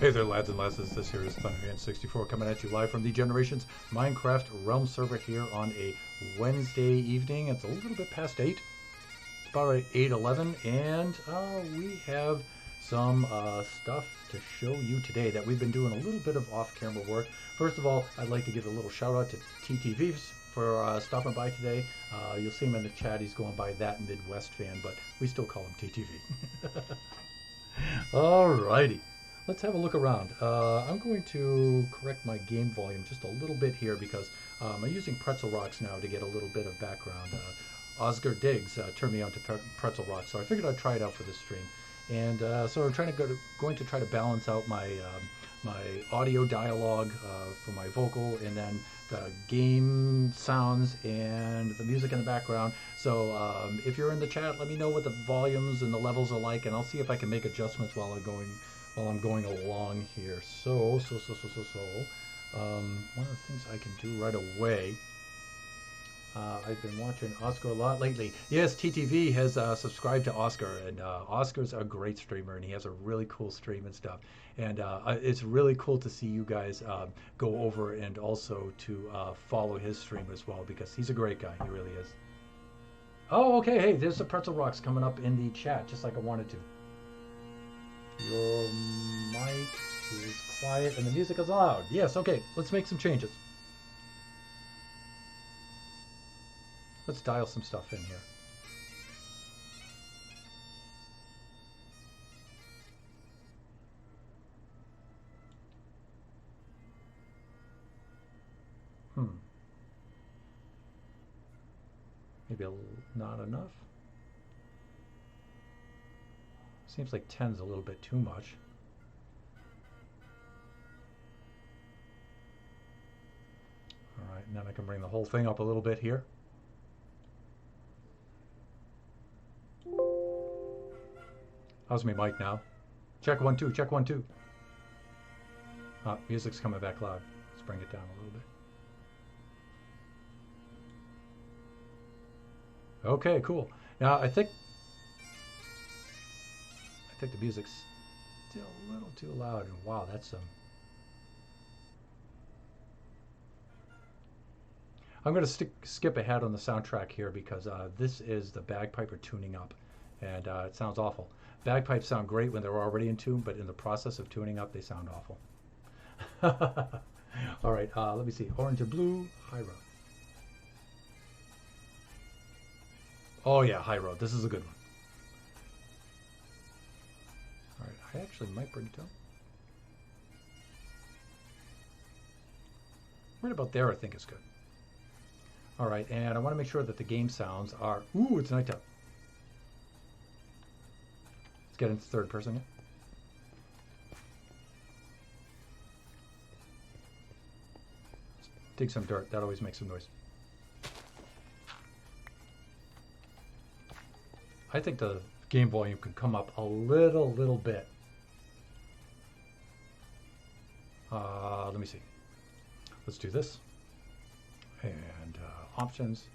Hey there, lads and lasses. This here is Thunderhand64 coming at you live from the Generations Minecraft Realm server here on a Wednesday evening. It's a little bit past 8. It's about 8:11, and we have some stuff to show you today that we've been doing a little bit of off-camera work. First of all, I'd like to give a little shout-out to TTVs for stopping by today. You'll see him in the chat. He's going by That Midwest Fan, but we still call him TTV. Alrighty. Let's have a look around. I'm going to correct my game volume just a little bit here because I'm using Pretzel Rocks now to get a little bit of background. Oscar Diggs turned me on to Pretzel Rocks, so I figured I'd try it out for this stream. And so I'm going to try to balance out my audio dialogue for my vocal, and then the game sounds and the music in the background. So if you're in the chat, let me know what the volumes and the levels are like, and I'll see if I can make adjustments while I'm going along here. So, one of the things I can do right away, I've been watching Oscar a lot lately. Yes, TTV has subscribed to Oscar, and Oscar's a great streamer, and he has a really cool stream and stuff. And it's really cool to see you guys go over and also to follow his stream as well, because he's a great guy. He really is. Oh, okay. Hey, there's the Pretzel Rocks coming up in the chat, just like I wanted to. Your mic is quiet and the music is loud. Yes, okay, let's make some changes. Let's dial some stuff in here. Maybe not enough. Seems like 10's a little bit too much. All right, and then I can bring the whole thing up a little bit here. How's my mic now? Check 1 2, check 1 2. Music's coming back loud. Let's bring it down a little bit. Okay, cool. Now I think the music's still a little too loud, and wow, that's some. I'm going to skip ahead on the soundtrack here because this is the bagpiper tuning up, and it sounds awful. Bagpipes sound great when they're already in tune, but in the process of tuning up, they sound awful. All right, let me see. Orange and blue, high road. Oh yeah, high road. This is a good one. All right, I actually might bring it down. Right about there, I think is good. All right, and I want to make sure that the game sounds are. Ooh, it's nighttime. Let's get into third person here. Let's dig some dirt. That always makes some noise. I think the game volume can come up a little bit. Let me see. Let's do this. And options.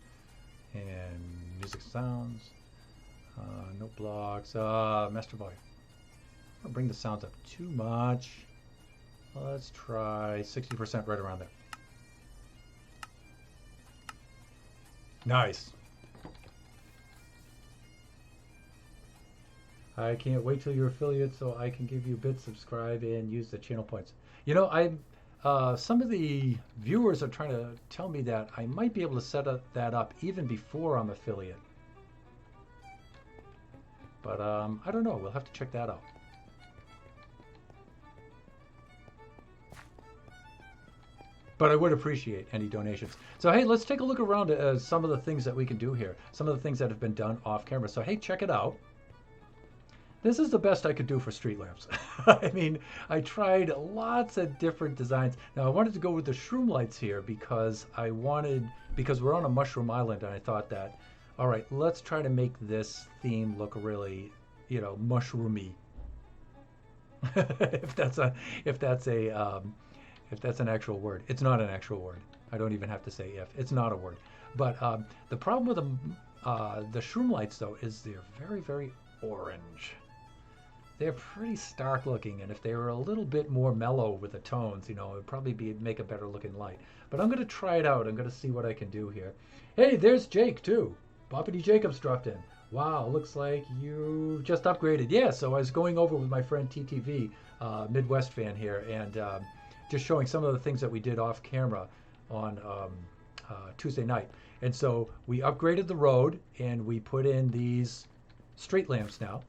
And music sounds. No blocks. Master volume. I'm going to bring the sounds up too much. Let's try 60% right around there. Nice. I can't wait till you're affiliate so I can give you bits, subscribe, and use the channel points. You know, some of the viewers are trying to tell me that I might be able to set that up even before I'm affiliate. But I don't know. We'll have to check that out. But I would appreciate any donations. So, hey, let's take a look around at some of the things that we can do here. Some of the things that have been done off camera. So, hey, check it out. This is the best I could do for street lamps. I mean, I tried lots of different designs. Now I wanted to go with the shroom lights here because we're on a mushroom island, and I thought that, all right, let's try to make this theme look really, you know, mushroomy. if that's an actual word. It's not an actual word. I don't even have to say if. It's not a word. But the problem with the shroom lights though is they're very, very orange. they're pretty stark looking, and if they were a little bit more mellow with the tones, you know, it would probably make a better looking light. But I'm going to try it out. I'm going to see what I can do here. Hey, there's Jake too. Boppity Jacobs dropped in. Wow, looks like you just upgraded. Yeah, so I was going over with my friend TTV, Midwest fan here, and just showing some of the things that we did off camera on Tuesday night. And so we upgraded the road, and we put in these street lamps now.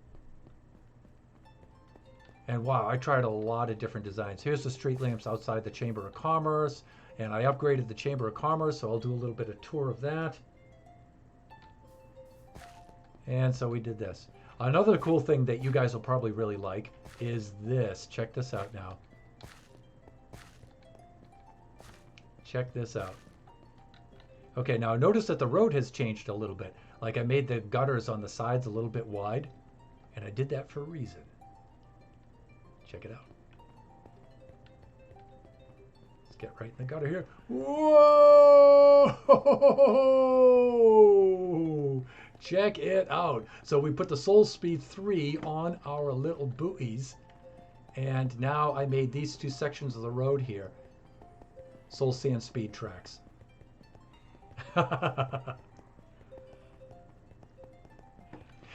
And wow, I tried a lot of different designs. Here's the street lamps outside the Chamber of Commerce, and I upgraded the Chamber of Commerce, so I'll do a little bit of tour of that. And so we did this. Another cool thing that you guys will probably really like is this. Check this out now. Check this out. Okay, now notice that the road has changed a little bit. Like I made the gutters on the sides a little bit wide, and I did that for a reason. Check it out. Let's get right in the gutter here. Whoa! Check it out. So we put the Soul Speed 3 on our little buoys, and now I made these two sections of the road here Soul Sand Speed tracks. Now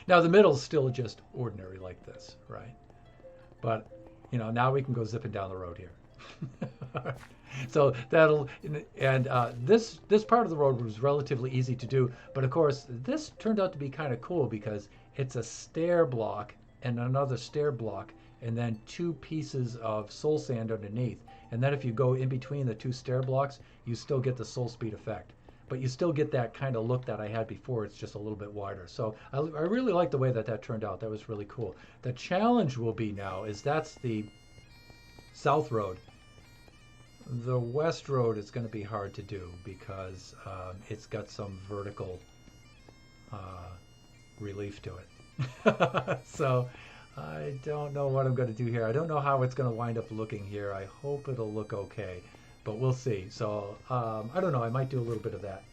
the middle's still just ordinary like this, right? But you know, now we can go zipping down the road here. So that'll, and this part of the road was relatively easy to do, but of course this turned out to be kind of cool because it's a stair block and another stair block and then two pieces of soul sand underneath, and then if you go in between the two stair blocks you still get the soul speed effect, but you still get that kind of look that I had before. It's just a little bit wider. So I really like the way that turned out. That was really cool. The challenge will be now is that's the south road. The west road is going to be hard to do because it's got some vertical relief to it. So I don't know what I'm going to do here. I don't know how it's going to wind up looking here. I hope it'll look okay, but we'll see. So I don't know. I might do a little bit of that.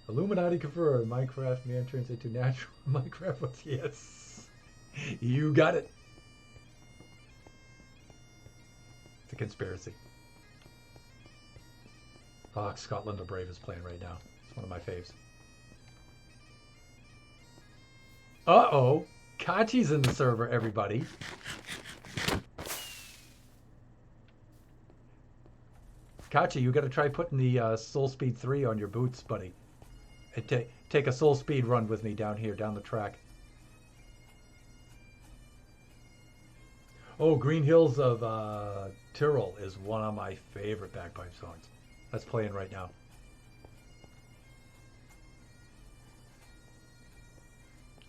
Illuminati confirmed. Minecraft man turns into natural. Minecraft was, yes. You got it. It's a conspiracy. Oh, Scotland the Brave is playing right now. It's one of my faves. Uh-oh. Kachi's in the server, everybody. Kachi, you got to try putting the Soul Speed 3 on your boots, buddy. Take a Soul Speed run with me down here, down the track. Oh, Green Hills of Tyrol is one of my favorite bagpipe songs. That's playing right now.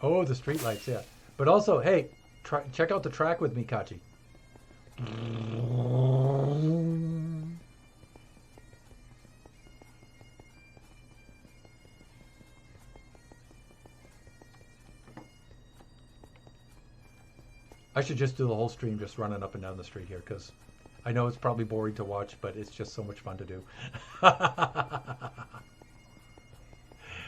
Oh, the streetlights, yeah. But also, hey, check out the track with me, Kachi. I should just do the whole stream just running up and down the street here because I know it's probably boring to watch, but it's just so much fun to do.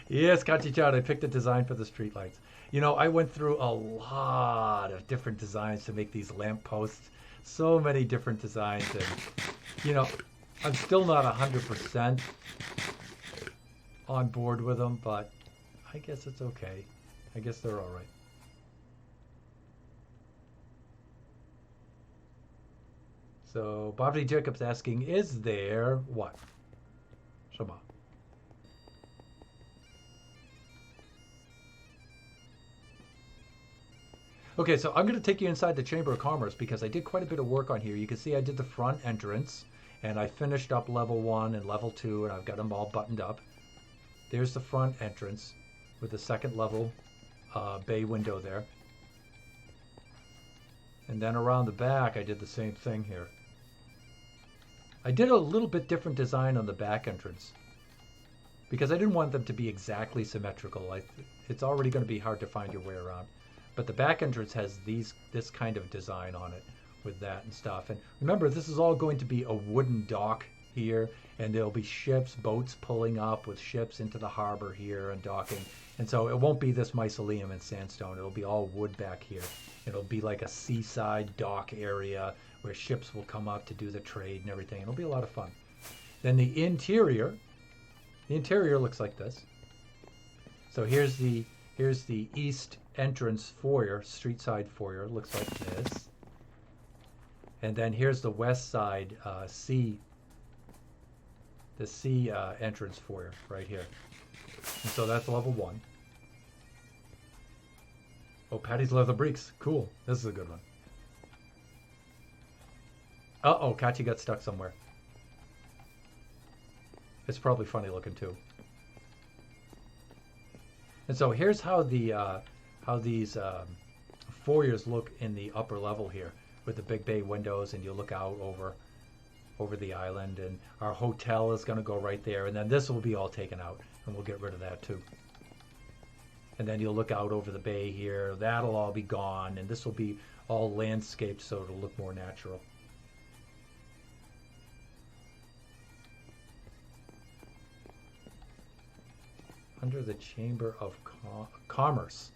Yes, Kachi-chan, I picked a design for the streetlights. You know, I went through a lot of different designs to make these lamp posts. So many different designs. And, you know, I'm still not 100% on board with them, but I guess it's okay. I guess they're all right. So, Bobby Jacobs asking, is there what? Shema. Okay, so I'm going to take you inside the Chamber of Commerce because I did quite a bit of work on here. You can see I did the front entrance, and I finished up level 1 and level 2, and I've got them all buttoned up. There's the front entrance with the second level bay window there. And then around the back, I did the same thing here. I did a little bit different design on the back entrance because I didn't want them to be exactly symmetrical. It's already going to be hard to find your way around. But the back entrance has this kind of design on it with that and stuff. And remember, this is all going to be a wooden dock here, and there'll be ships, boats pulling up with ships into the harbor here and docking. And so it won't be this mycelium and sandstone. It'll be all wood back here. It'll be like a seaside dock area where ships will come up to do the trade and everything. It'll be a lot of fun. Then the interior looks like this. So here's the east entrance foyer, street side foyer. It looks like this. And then here's the west side sea entrance foyer right here. And so that's level 1. Oh, Patty's Leather Breeks. Cool. This is a good one. Uh-oh, Kachi got stuck somewhere. It's probably funny looking too. And so here's how these foyers look in the upper level here, with the big bay windows, and you look out over the island, and our hotel is going to go right there, and then this will be all taken out, and we'll get rid of that too. And then you'll look out over the bay here. That'll all be gone, and this will be all landscaped so it'll look more natural. Under the Chamber of Commerce.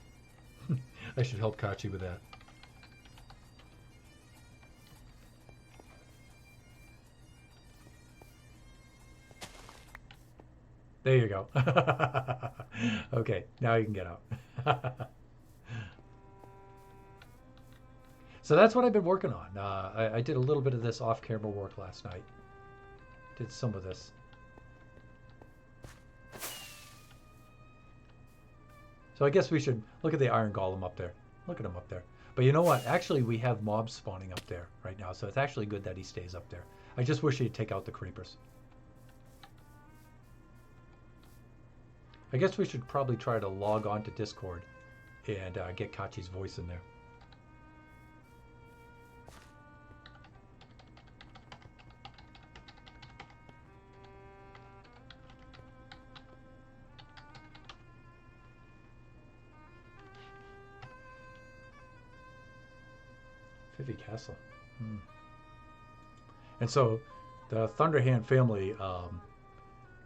I should help Kachi with that. There you go. Okay, now you can get out. So that's what I've been working on. I did a little bit of this off-camera work last night. Did some of this. So I guess we should look at the Iron Golem up there. Look at him up there. But you know what? Actually, we have mobs spawning up there right now, so it's actually good that he stays up there. I just wish he'd take out the creepers. I guess we should probably try to log on to Discord and get Kachi's voice in there. Fifi Castle. And so the Thunderhand family,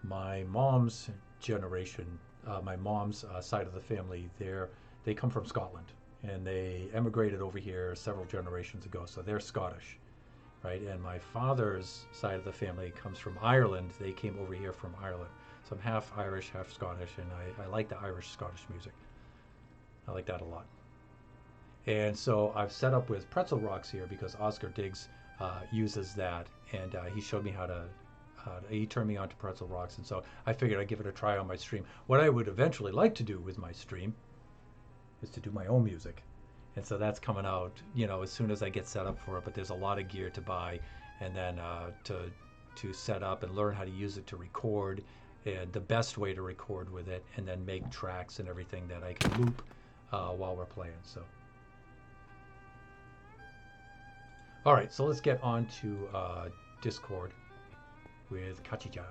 my mom's generation, my mom's side of the family, they come from Scotland, and they emigrated over here several generations ago, so they're Scottish, right? And my father's side of the family comes from Ireland. They came over here from Ireland. So I'm half Irish, half Scottish, and I like the Irish-Scottish music. I like that a lot. And so I've set up with Pretzel Rocks here because Oscar Diggs uses that, and he showed me how to, he turned me on to Pretzel Rocks, and so I figured I'd give it a try on my stream. What I would eventually like to do with my stream is to do my own music. And so that's coming out, you know, as soon as I get set up for it, but there's a lot of gear to buy, and then to set up and learn how to use it to record, and the best way to record with it, and then make tracks and everything that I can loop while we're playing. So. All right, so let's get on to Discord with Kachi-chan.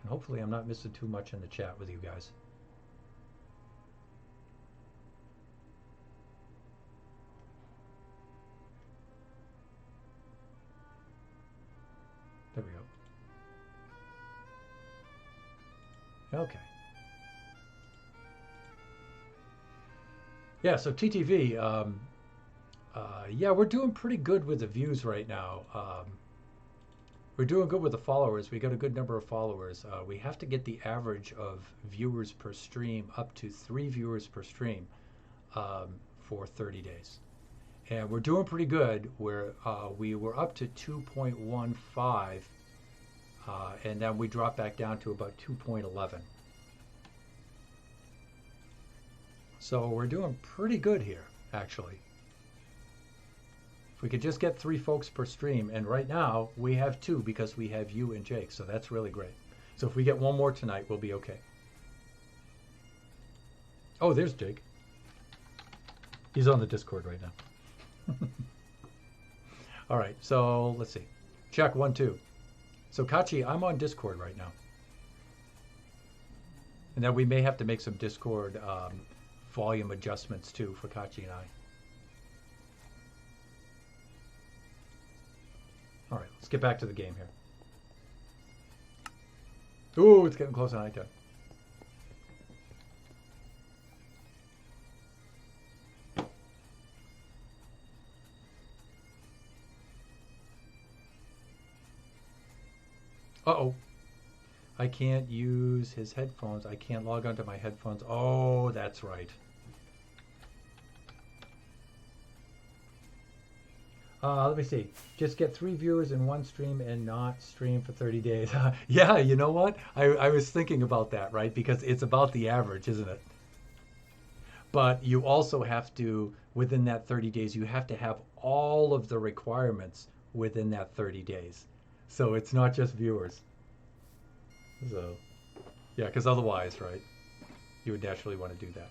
And hopefully I'm not missing too much in the chat with you guys. There we go. Okay. Yeah, so TTV, yeah, we're doing pretty good with the views right now. We're doing good with the followers. We got a good number of followers. We have to get the average of viewers per stream up to 3 viewers per stream for 30 days. And we're doing pretty good. We were up to 2.15, and then we dropped back down to about 2.11. So we're doing pretty good here, actually. If we could just get 3 folks per stream, and right now we have 2 because we have you and Jake, so that's really great. So if we get 1 more tonight, we'll be okay. Oh, there's Jake. He's on the Discord right now. All right, so let's see. Check 1, 2. So Kachi, I'm on Discord right now. And then we may have to make some Discord volume adjustments too for Kachi and I. All right, let's get back to the game here. Ooh, it's getting close to nighttime. Uh-oh. I can't use his headphones. I can't log onto my headphones. Oh, that's right. Let me see. Just get 3 viewers in one stream and not stream for 30 days. Yeah, you know what? I was thinking about that, right? Because it's about the average, isn't it? But you also have to, within that 30 days, you have to have all of the requirements within that 30 days. So it's not just viewers. So, yeah, because otherwise, right, you would naturally want to do that.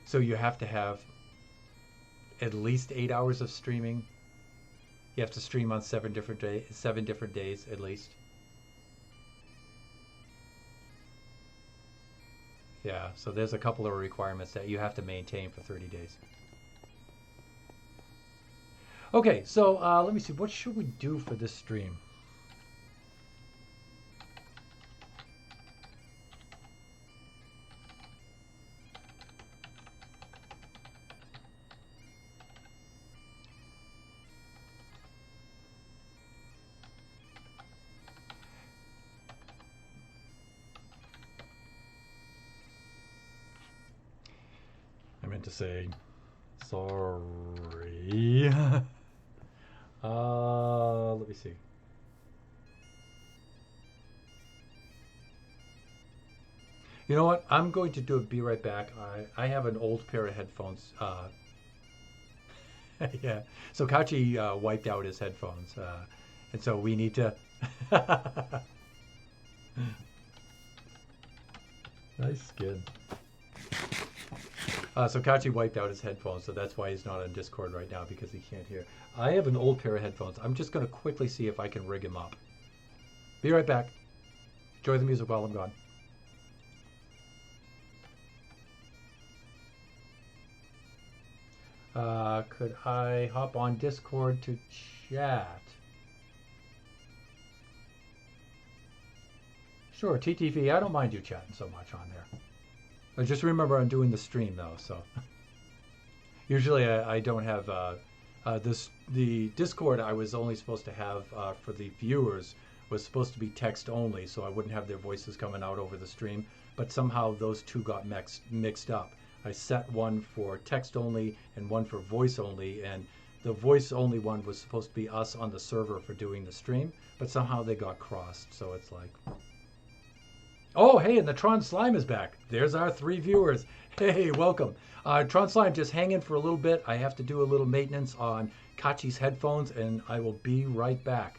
So you have to have at least 8 hours of streaming. You have to stream on 7 different days at least. Yeah, so there's a couple of requirements that you have to maintain for 30 days. Okay, so let me see. What should we do for this stream? I meant to say sorry. Let me see. You know what? I'm going to do a be right back. I have an old pair of headphones. Yeah. So Kachi wiped out his headphones, and so we need to. Nice skin. So Kachi wiped out his headphones, so that's why he's not on Discord right now because he can't hear. I have an old pair of headphones. I'm just going to quickly see if I can rig him up. Be right back. Enjoy the music while I'm gone. Could I hop on Discord to chat? Sure, TTV. I don't mind you chatting so much on there. Just remember I'm doing the stream though, so usually I don't have the Discord I was only supposed to have for the viewers was supposed to be text only, so I wouldn't have their voices coming out over the stream. But somehow those two got mixed up. I set one for text only and one for voice only, and the voice only one was supposed to be us on the server for doing the stream, but somehow they got crossed. So it's like, oh, hey, and the Tron Slime is back. There's our 3 viewers. Hey, welcome. Tron Slime, just hang in for a little bit. I have to do a little maintenance on Kachi's headphones, and I will be right back.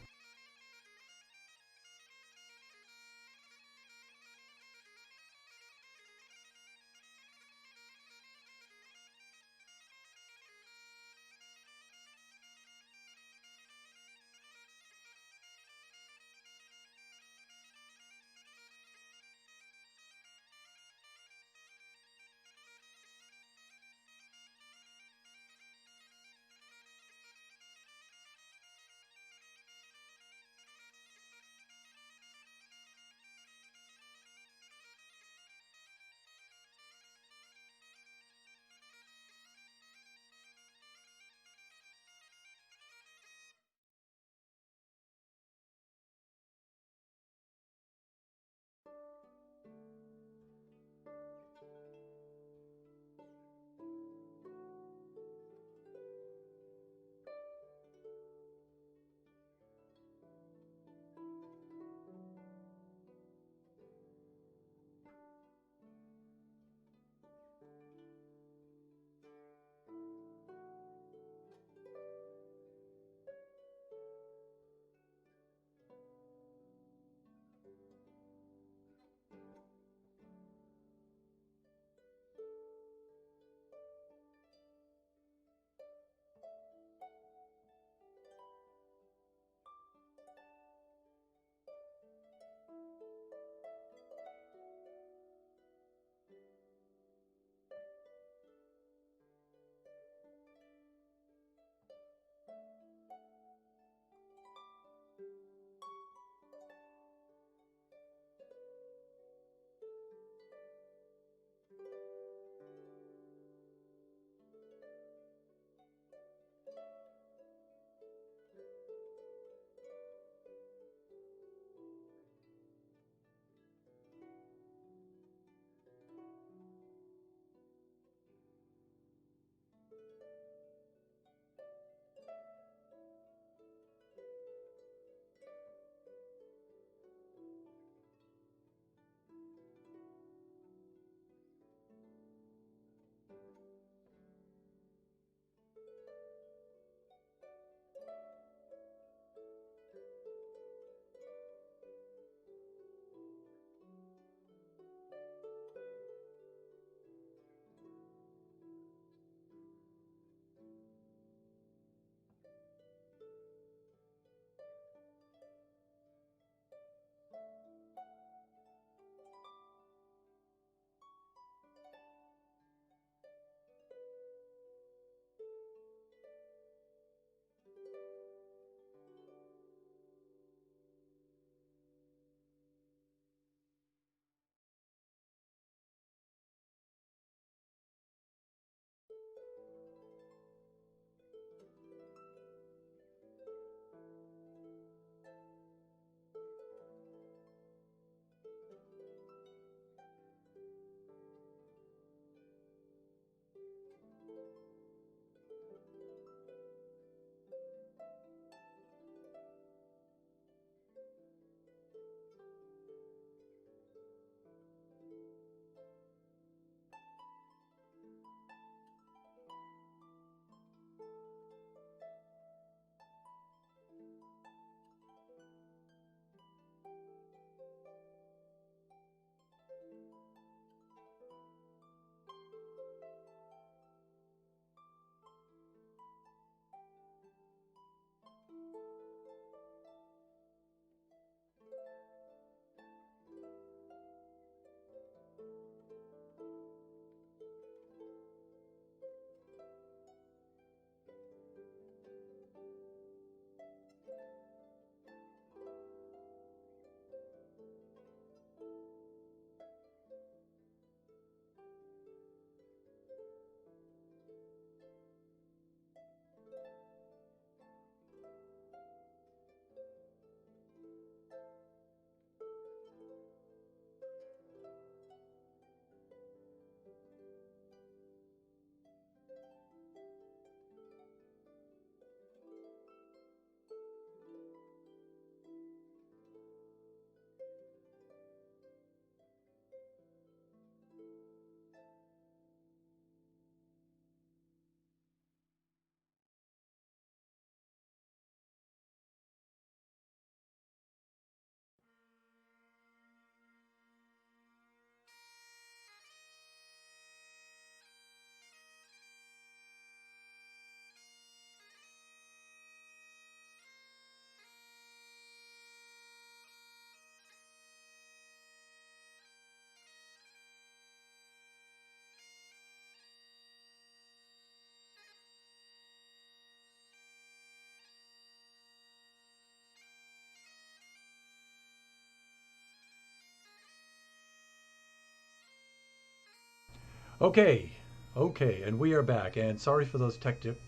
Okay, okay, and we are back. And sorry for those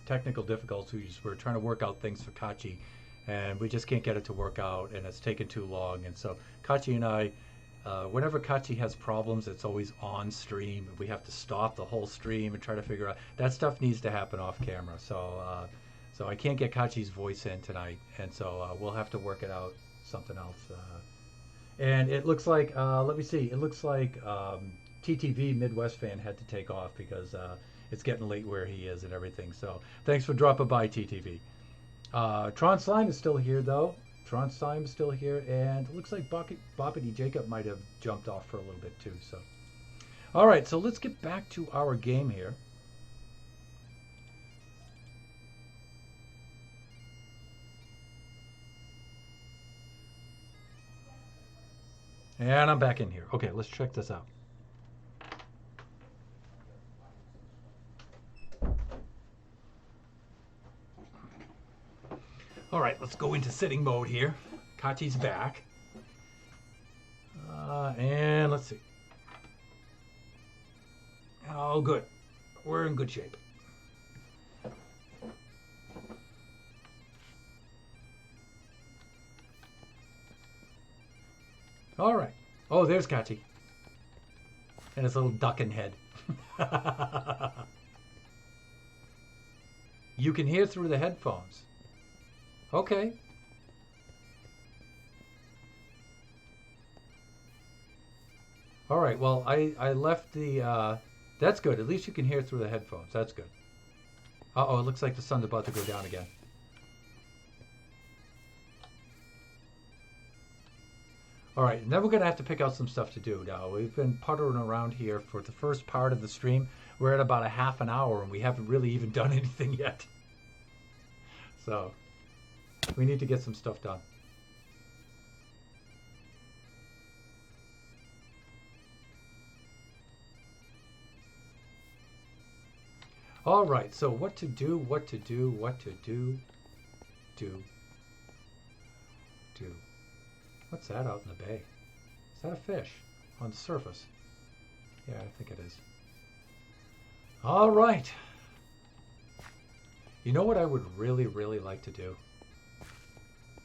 technical difficulties. We're trying to work out things for Kachi, and we just can't get it to work out, and it's taken too long. And so Kachi and I, whenever Kachi has problems, it's always on stream. We have to stop the whole stream and try to figure out that stuff needs to happen off camera. So I can't get Kachi's voice in tonight, and so we'll have to work it out something else. And it looks like, let me see, it looks like TTV Midwest fan had to take off because it's getting late where he is and everything. So thanks for dropping by, TTV. Tron Slime is still here, though. Tron Slime is still here, and it looks like Boppity Jacob might have jumped off for a little bit, too. So, all right, so let's get back to our game here. And I'm back in here. Okay, let's check this out. All right, let's go into sitting mode here. Kachi's back. And let's see. Oh, good. We're in good shape. All right. Oh, there's Kachi. And his little ducking head. You can hear through the headphones. Okay. All right. Well, I left the. That's good. At least you can hear through the headphones. That's good. Uh-oh, it looks like the sun's about to go down again. All right, and then we're going to have to pick out some stuff to do now. We've been puttering around here for the first part of the stream. We're at about a half an hour, and we haven't really even done anything yet. So, we need to get some stuff done. All right, so what to do, what to do, what to do, do. What's that out in the bay? Is that a fish on the surface? Yeah, I think it is. All right. You know what I would really, really like to do?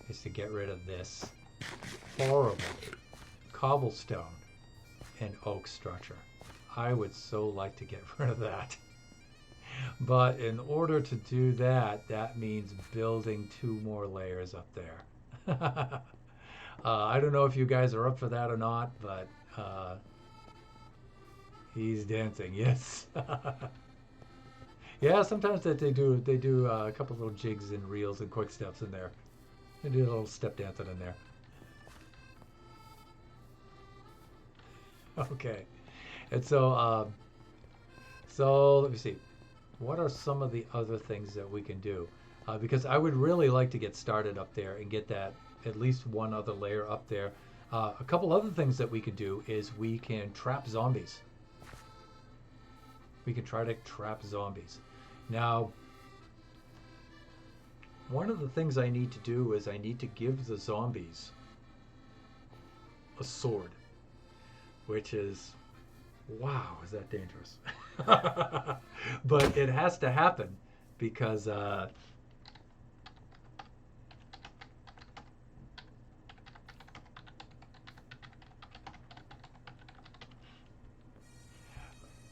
Is to get rid of this horrible cobblestone and oak structure. I would so like to get rid of that. But in order to do that, that means building 2 more layers up there. I don't know if you guys are up for that or not, but he's dancing. Yes. Yeah, sometimes that they do a couple little jigs and reels and quick steps in there. They do a little step dancing in there. Okay, and so let me see. What are some of the other things that we can do? because I would really like to get started up there and get that at least one other layer up there. A couple other things that we could do is we can trap zombies. We can try to trap zombies. Now, one of the things I need to do is I need to give the zombies a sword, which is, wow, is that dangerous? But it has to happen because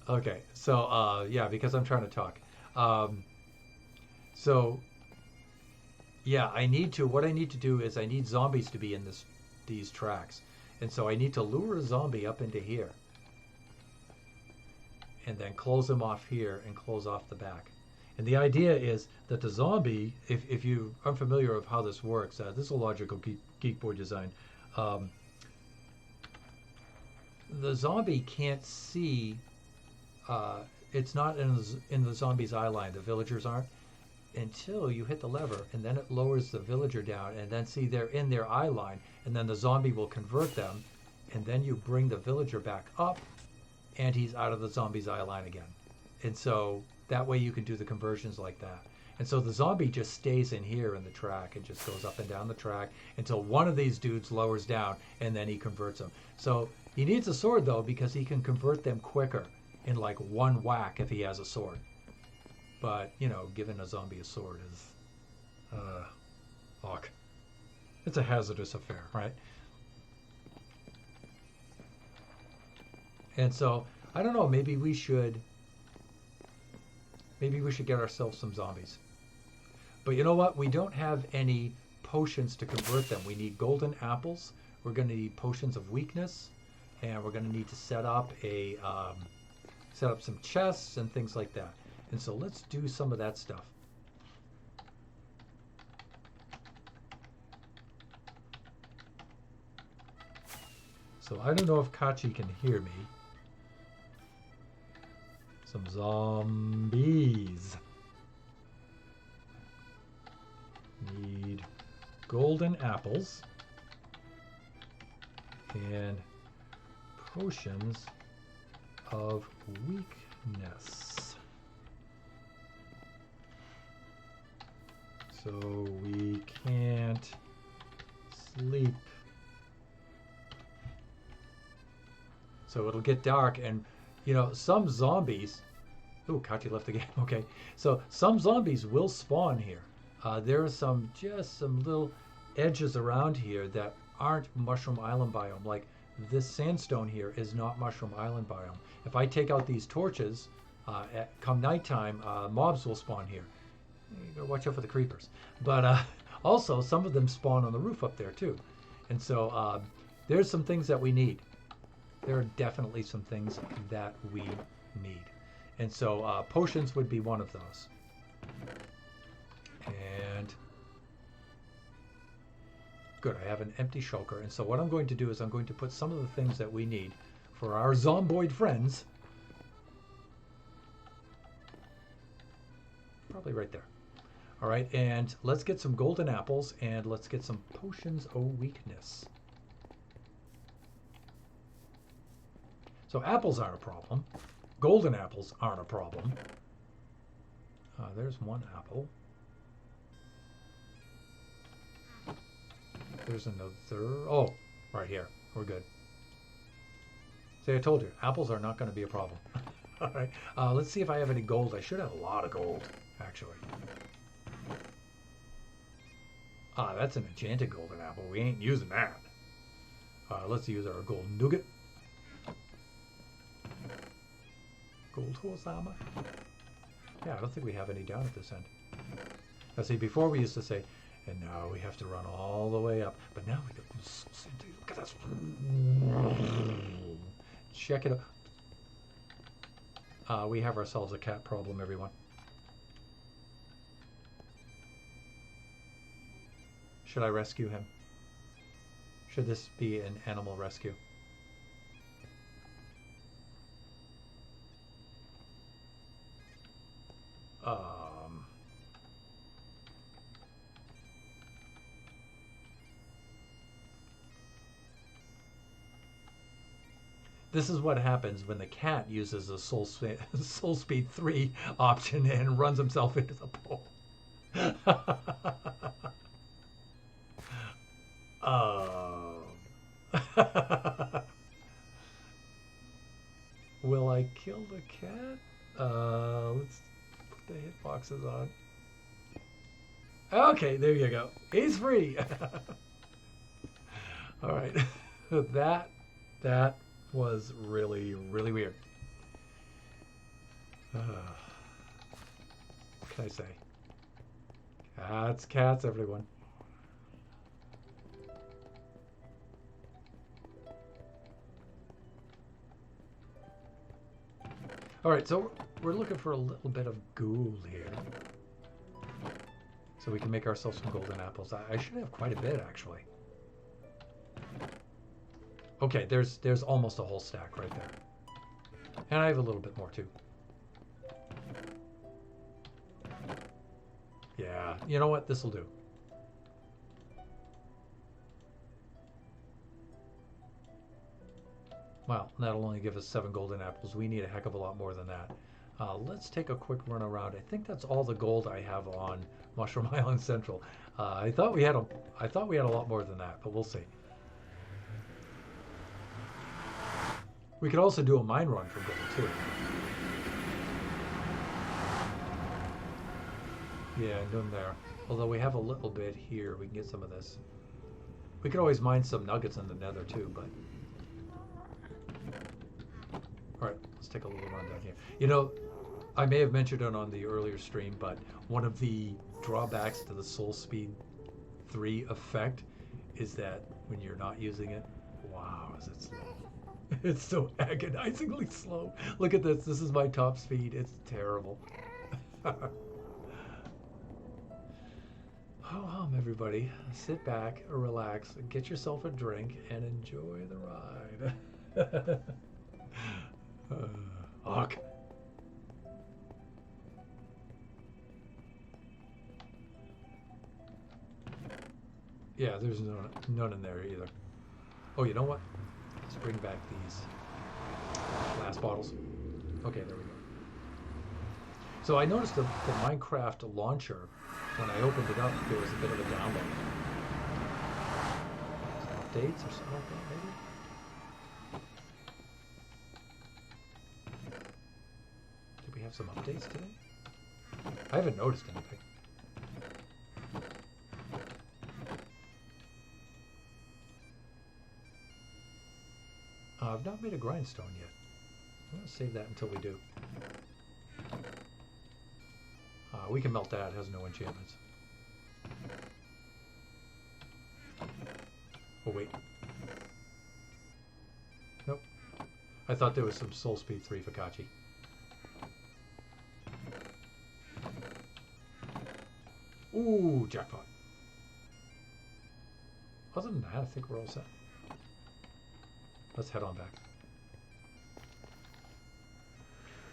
okay, so yeah, because I'm trying to talk. Um, so yeah, I need to. What I need to do is I need zombies to be in these tracks, and so I need to lure a zombie up into here, and then close them off here and close off the back. And the idea is that the zombie, if you are unfamiliar of how this works, this is a logical geek board design. Um, the zombie can't see. It's not in the zombie's eye line. The villagers aren't until you hit the lever, and then it lowers the villager down, and then see they're in their eye line, and then the zombie will convert them, and then you bring the villager back up, and he's out of the zombie's eye line again. And so that way you can do the conversions like that. And so the zombie just stays in here in the track and just goes up and down the track until one of these dudes lowers down, and then he converts them. So he needs a sword though, because he can convert them quicker in like one whack if he has a sword. But you know, giving a zombie a sword is fuck. It's a hazardous affair, right? And so I don't know, maybe we should get ourselves some zombies. But you know what? We don't have any potions to convert them. We need golden apples. We're going to need potions of weakness, and we're going to need to set up some chests and things like that. And so let's do some of that stuff. So I don't know if Kachi can hear me. Some zombies. Need golden apples and potions of weakness. So we can't sleep. So it'll get dark, and you know, some zombies. Oh, Kachi left the game. Okay, so some zombies will spawn here. There are just some little edges around here that aren't Mushroom Island biome. Like this sandstone here is not Mushroom Island biome. If I take out these torches, come nighttime, mobs will spawn here. You gotta watch out for the creepers. But also, some of them spawn on the roof up there too. And so there's some things that we need. There are definitely some things that we need. And so potions would be one of those. And good, I have an empty shulker. And so what I'm going to do is I'm going to put some of the things that we need for our zomboid friends probably right there. All right, and let's get some golden apples, and let's get some potions of weakness. So apples aren't a problem. Golden apples aren't a problem. There's one apple. There's another. Oh, right here. We're good. See, I told you, apples are not going to be a problem. All right. Let's see if I have any gold. I should have a lot of gold, actually. That's an enchanted golden apple. We ain't using that. Let's use our gold nougat. Gold horse armor. Yeah, I don't think we have any down at this end. Now see, before we used to say, and now we have to run all the way up. But now we go, look at this. Check it out. We have ourselves a cat problem, everyone. Should I rescue him? Should this be an animal rescue? This is what happens when the cat uses a Soul Speed 3 option and runs himself into the pole. um, will I kill the cat? Let's put the hitboxes on. Okay, there you go. He's free. All right. That was really, really weird. What can I say? Cats, everyone. All right, so we're looking for a little bit of ghoul here. So we can make ourselves some golden apples. I should have quite a bit, actually. Okay, there's almost a whole stack right there. And I have a little bit more, too. Yeah, you know what? This'll do. Well, that'll only give us 7 golden apples. We need a heck of a lot more than that. Let's take a quick run around. I think that's all the gold I have on Mushroom Island Central. I thought we had a lot more than that, but we'll see. We could also do a mine run for gold too. Yeah, none there. Although we have a little bit here, we can get some of this. We could always mine some nuggets in the nether too, but... Alright, let's take a little run down here. You know, I may have mentioned it on the earlier stream, but one of the drawbacks to the Soul Speed 3 effect is that when you're not using it, wow, is it slow. It's so agonizingly slow. Look at this. This is my top speed. It's terrible. Ho-hum, everybody. Sit back, relax, get yourself a drink, and enjoy the ride. Fuck. Yeah, there's none in there either. Oh, you know what? Let's bring back these glass bottles. Okay, there we go. So I noticed the Minecraft launcher, when I opened it up, there was a bit of a download. Some updates or something like that, maybe? Did we have some updates today? I haven't noticed anything. I've not made a grindstone yet. I'm going to save that until we do. We can melt that. It has no enchantments. Oh, wait. Nope. I thought there was some Soul Speed 3 Focaccia. Ooh, jackpot. Other than that, I think we're all set. Let's head on back.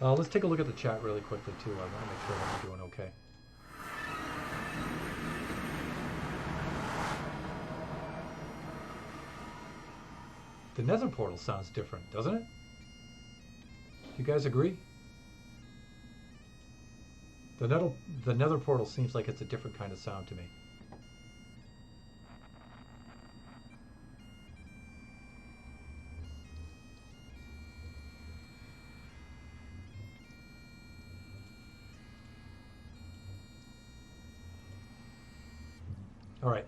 Let's take a look at the chat really quickly, too. I want to make sure that we're doing okay. The nether portal sounds different, doesn't it? You guys agree? The nether portal seems like it's a different kind of sound to me. All right,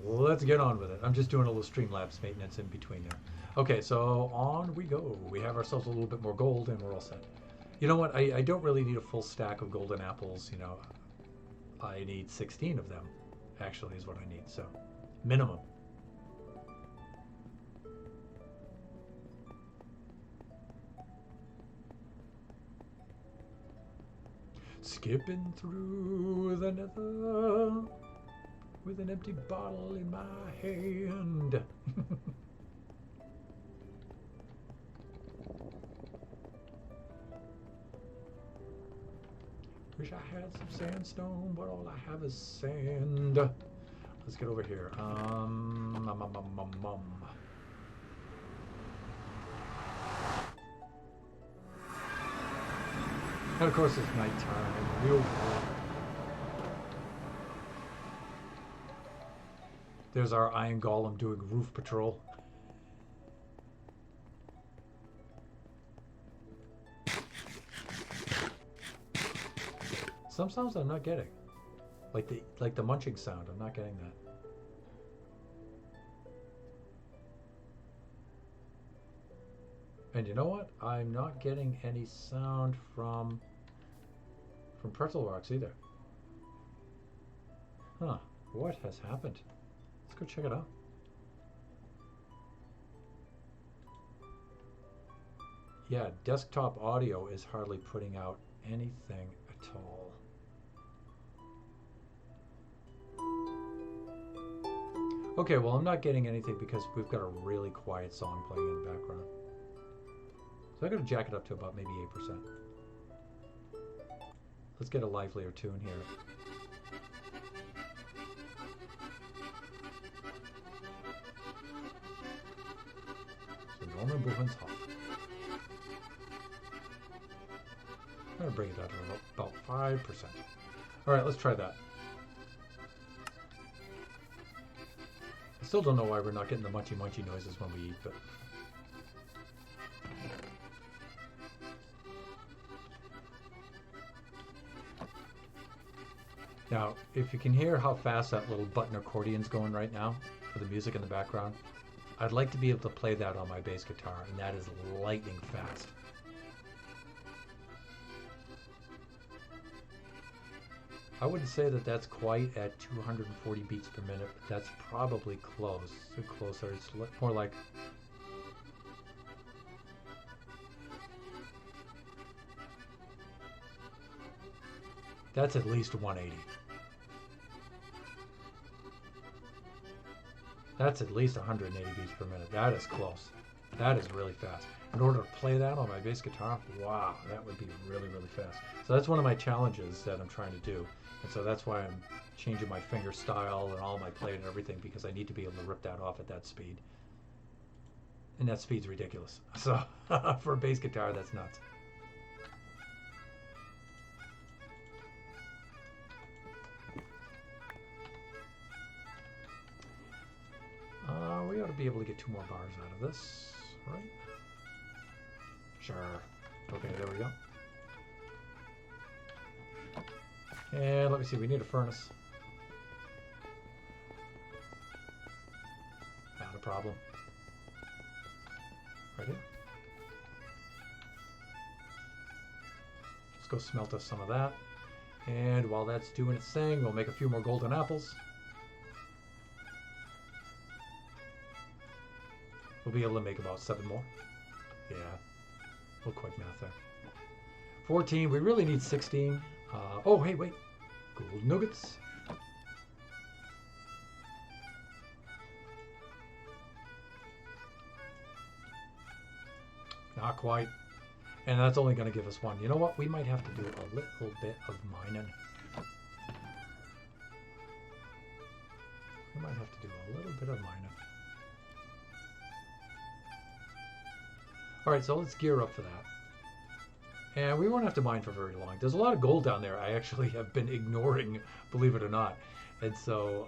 let's get on with it. I'm just doing a little Streamlabs maintenance in between there. Okay, so on we go. We have ourselves a little bit more gold and we're all set. You know what? I don't really need a full stack of golden apples, you know. I need 16 of them, actually, is what I need, so minimum. Skipping through the nether with an empty bottle in my hand. Wish I had some sandstone, but all I have is sand. Let's get over here. And of course, it's nighttime, real world. There's our Iron Golem doing roof patrol. Some sounds I'm not getting, like the munching sound. I'm not getting that. And you know what? I'm not getting any sound from Pretzel Rocks either. Huh? What has happened? Let's go check it out. Yeah, desktop audio is hardly putting out anything at all. Okay, well, I'm not getting anything because we've got a really quiet song playing in the background. So I gotta jack it up to about maybe 8%. Let's get a livelier tune here. So Norman Buchenhoff. I'm gonna bring it down to about 5%. All right, let's try that. I still don't know why we're not getting the munchy noises when we eat, but now, if you can hear how fast that little button accordion's going right now for the music in the background, I'd like to be able to play that on my bass guitar, and that is lightning fast. I wouldn't say that that's quite at 240 beats per minute, but that's probably close. Closer. It's more like... That's at least 180. That's at least 180 beats per minute. That is close. That is really fast. In order to play that on my bass guitar, wow, that would be really, really fast. So that's one of my challenges that I'm trying to do. And so that's why I'm changing my finger style and all my playing and everything, because I need to be able to rip that off at that speed. And that speed's ridiculous. So for a bass guitar, that's nuts. We ought to be able to get 2 more bars out of this, right? Sure. Okay, there we go. And let me see, we need a furnace. Not a problem. Right here. Let's go smelt us some of that. And while that's doing its thing, we'll make a few more golden apples. We'll be able to make about 7 more. Yeah, a little quick math there. 14, we really need 16. Oh, hey, wait. Gold nuggets. Not quite. And that's only going to give us 1. You know what? We might have to do a little bit of mining. We might have to do a little bit of mining. All right, so let's gear up for that. And we won't have to mine for very long. There's a lot of gold down there I actually have been ignoring, believe it or not. And so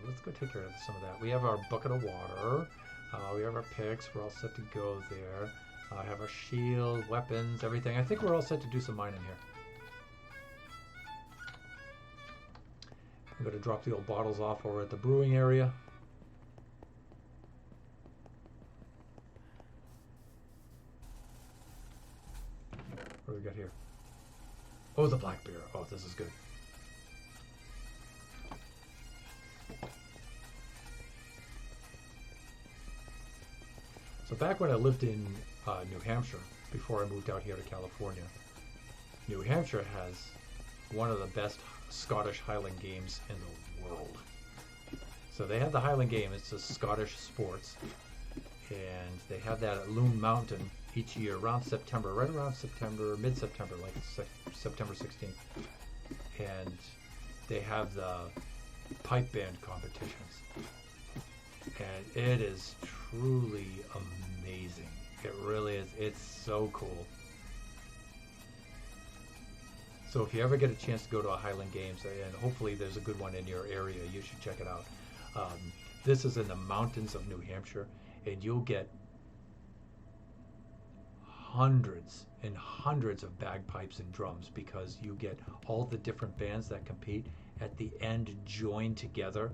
let's go take care of some of that. We have our bucket of water. We have our picks. We're all set to go there. I have our shield, weapons, everything. I think we're all set to do some mining here. I'm going to drop the old bottles off over at the brewing area. What do we got here? Oh, the black beer. Oh, this is good. So back when I lived in New Hampshire, before I moved out here to California, New Hampshire has one of the best Scottish Highland games in the world. So they have the Highland game. It's a Scottish sports. And they have that at Loon Mountain each year around September, right around September, mid-September, like September 16th. And they have the pipe band competitions. And it is truly amazing. It really is. It's so cool. So if you ever get a chance to go to a Highland Games, and hopefully there's a good one in your area, you should check it out. This is in the mountains of New Hampshire, and you'll get hundreds and hundreds of bagpipes and drums, because you get all the different bands that compete at the end joined together,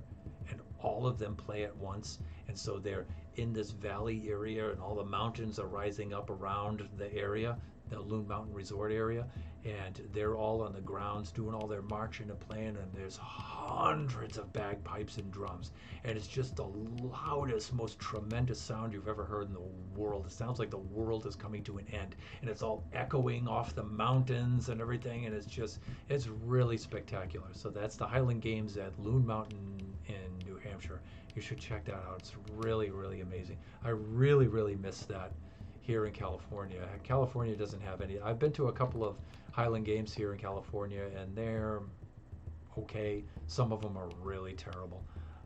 and all of them play at once. And so they're in this valley area, and all the mountains are rising up around the area, the Loon Mountain Resort area, and they're all on the grounds doing all their marching and playing, and there's hundreds of bagpipes and drums, and it's just the loudest, most tremendous sound you've ever heard in the world. It sounds like the world is coming to an end, and it's all echoing off the mountains and everything, and it's really spectacular. So that's the Highland Games at Loon Mountain in New Hampshire. You should check that out. It's really, really amazing. I really, really miss that here in California. California doesn't have any. I've been to a couple of Highland Games here in California, and they're okay. Some of them are really terrible,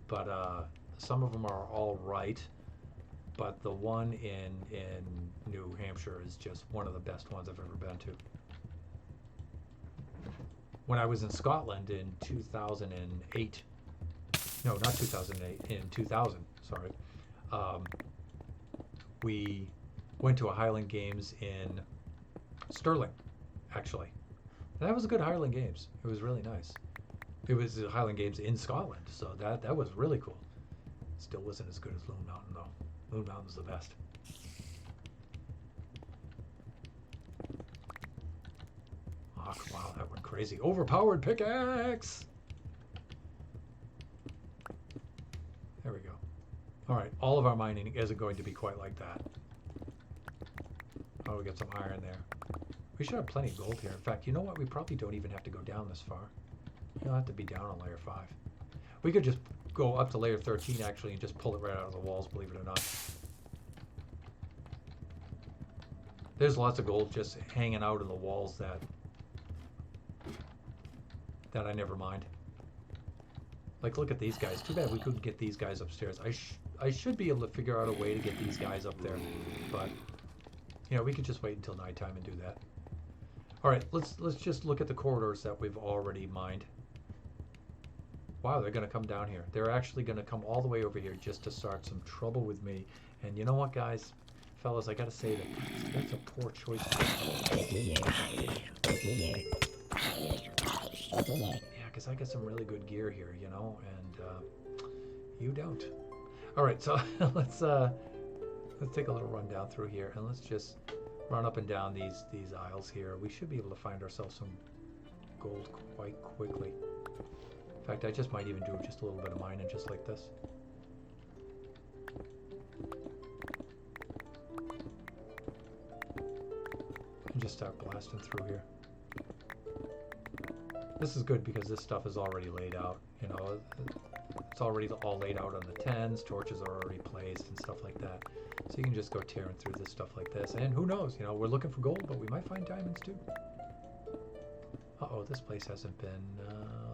but some of them are all right. But the one in New Hampshire is just one of the best ones I've ever been to. When I was in Scotland in 2008, no, not 2008, in 2000, sorry, we went to a Highland Games in Stirling, actually. And that was a good Highland Games. It was really nice. It was the Highland Games in Scotland, so that was really cool. Still wasn't as good as Loon Mountain, though. Loon Mountain's the best. Oh, wow, that went crazy. Overpowered pickaxe! There we go. All right, all of our mining isn't going to be quite like that. Oh, we got some iron there. We should have plenty of gold here. In fact, you know what? We probably don't even have to go down this far. You'll have to be down on layer 5. We could just go up to layer 13, actually, and just pull it right out of the walls, believe it or not. There's lots of gold just hanging out in the walls that I never mind. Like, look at these guys. Too bad we couldn't get these guys upstairs. I should be able to figure out a way to get these guys up there, but you know, we could just wait until nighttime and do that. All right, let's just look at the corridors that we've already mined. Wow, they're going to come down here. They're actually going to come all the way over here just to start some trouble with me. And you know what, guys? Fellas, I got to say that's a poor choice. Yeah, because I got some really good gear here, you know, and you don't. All right, so let's take a little run down through here, and let's just run up and down these aisles here. We should be able to find ourselves some gold quite quickly. In fact, I just might even do just a little bit of mining just like this. And just start blasting through here. This is good because this stuff is already laid out. You know, it's already all laid out on the 10s. Torches are already placed and stuff like that. So you can just go tearing through this stuff like this. And who knows, you know, we're looking for gold, but we might find diamonds too. Uh-oh, this place hasn't been...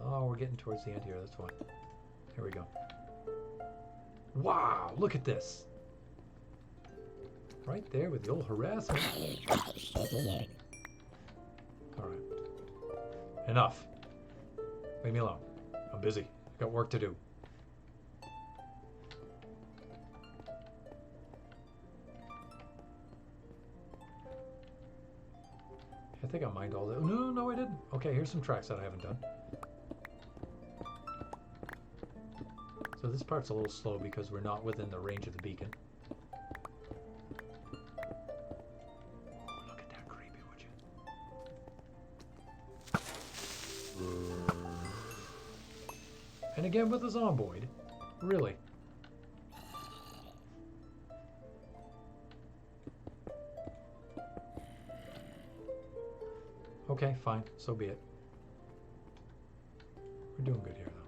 oh, we're getting towards the end here, that's why. Here we go. Wow, look at this. Right there with the old harassment. Alright. Enough. Leave me alone. I'm busy. I got work to do. I think I mined all that. No, I didn't. Okay, here's some tracks that I haven't done. So this part's a little slow because we're not within the range of the beacon. Look at that creepy, would you? And again with the zomboid. Really? Okay, fine. So be it. We're doing good here, though.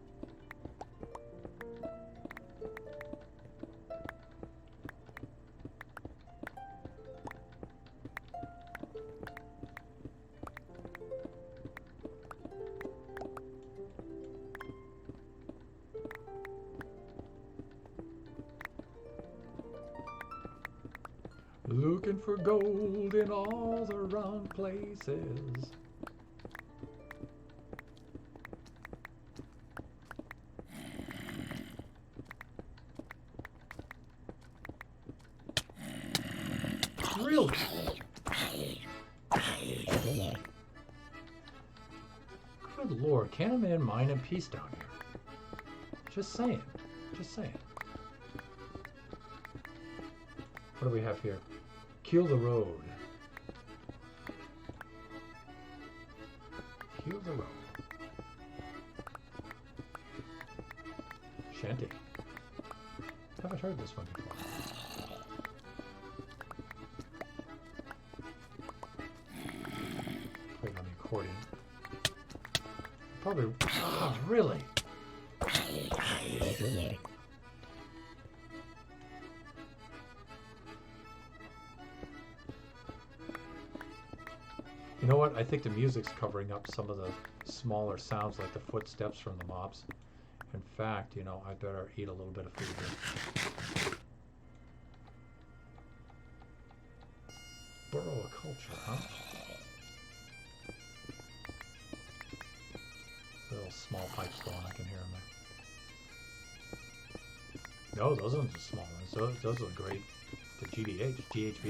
Looking for gold in all the wrong places. Really? Good lord, can a man mine in peace down here? Just saying. Just saying. What do we have here? Keel the road. Keel the road. Shanty. Haven't heard this one before. Played on the accordion. Probably. Oh, really? You know what? I think the music's covering up some of the smaller sounds like the footsteps from the mobs. In fact, you know, I better eat a little bit of food here. Burrow of culture, huh? Little small pipes going, I can hear them there. No, those aren't the small ones. Those are great. The GHB.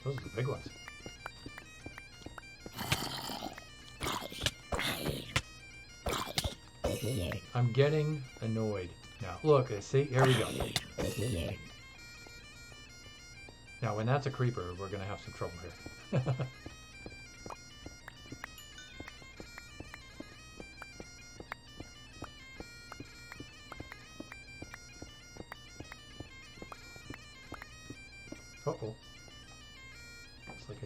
Those are the big ones. I'm getting annoyed now. Look, see, here we go. Now, when that's a creeper, we're going to have some trouble here. Uh-oh. Looks like I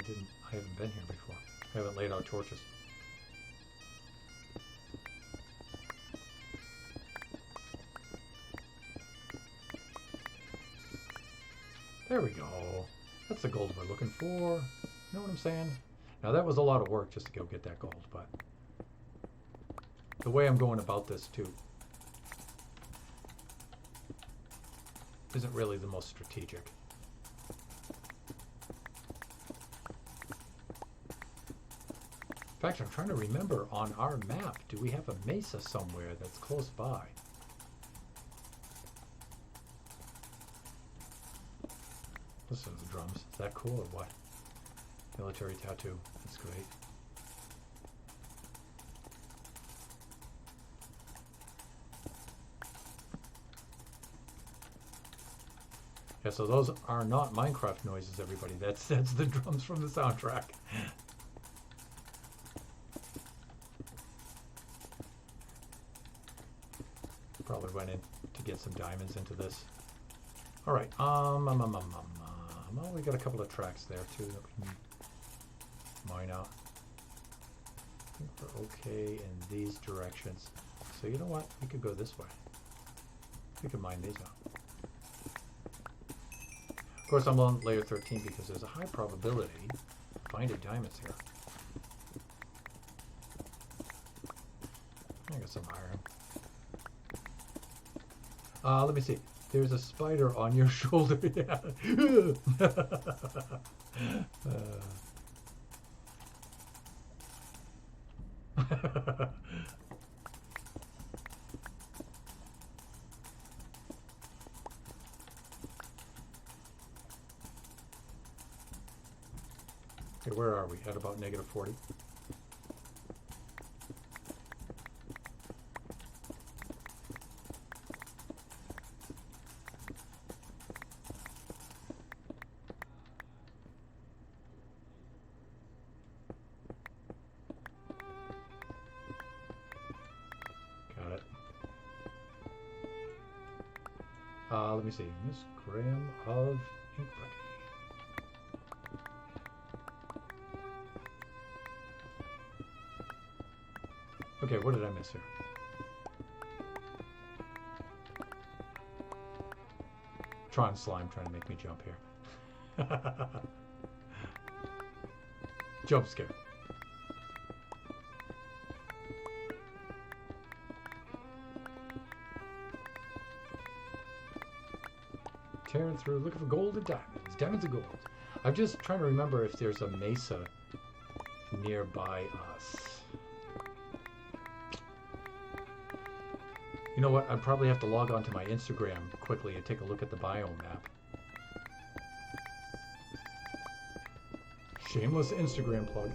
haven't been here before. I haven't laid out torches. There we go. That's the gold we're looking for. You know what I'm saying? Now that was a lot of work just to go get that gold, but the way I'm going about this too isn't really the most strategic. In fact, I'm trying to remember on our map, do we have a mesa somewhere that's close by? Listen to the drums. Is that cool or what? Military tattoo. That's great. Yeah, so those are not Minecraft noises, everybody. That's the drums from the soundtrack. Probably went in to get some diamonds into this. All right. Well, we got a couple of tracks there too that we can mine out. I think we're okay in these directions. So you know what? We could go this way. We could mine these out. Of course, I'm on layer 13 because there's a high probability of finding diamonds here. I got some iron. Let me see. There's a spider on your shoulder. Yeah. Okay, where are we? At about -40. Let me see. Miss Graham of Inkbreaking. Okay, what did I miss here? Tron Slime trying to make me jump here. Jump scare. Tearing through, looking for gold and diamonds. Diamonds and gold. I'm just trying to remember if there's a mesa nearby us. You know what? I'd probably have to log on to my Instagram quickly and take a look at the biome map. Shameless Instagram plug.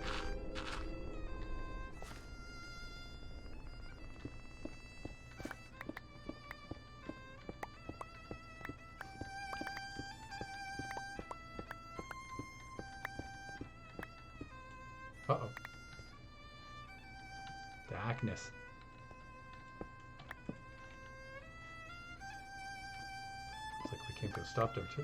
Uh-oh. Darkness. Looks like we can't go stop there, too.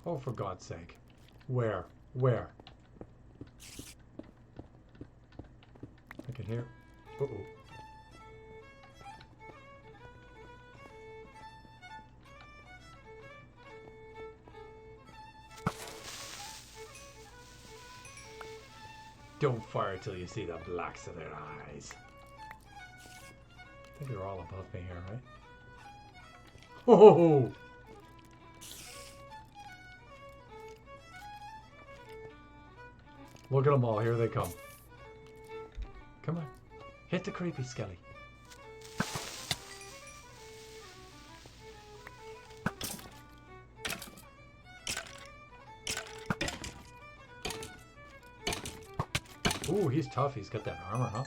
Oh, for God's sake. Where? Where? I can hear. Uh-oh. Don't fire till you see the blacks of their eyes. I think they're all above me here, right? Oh! Look at them all. Here they come. Come on. Hit the creepy skelly. Ooh, he's tough. He's got that armor, huh?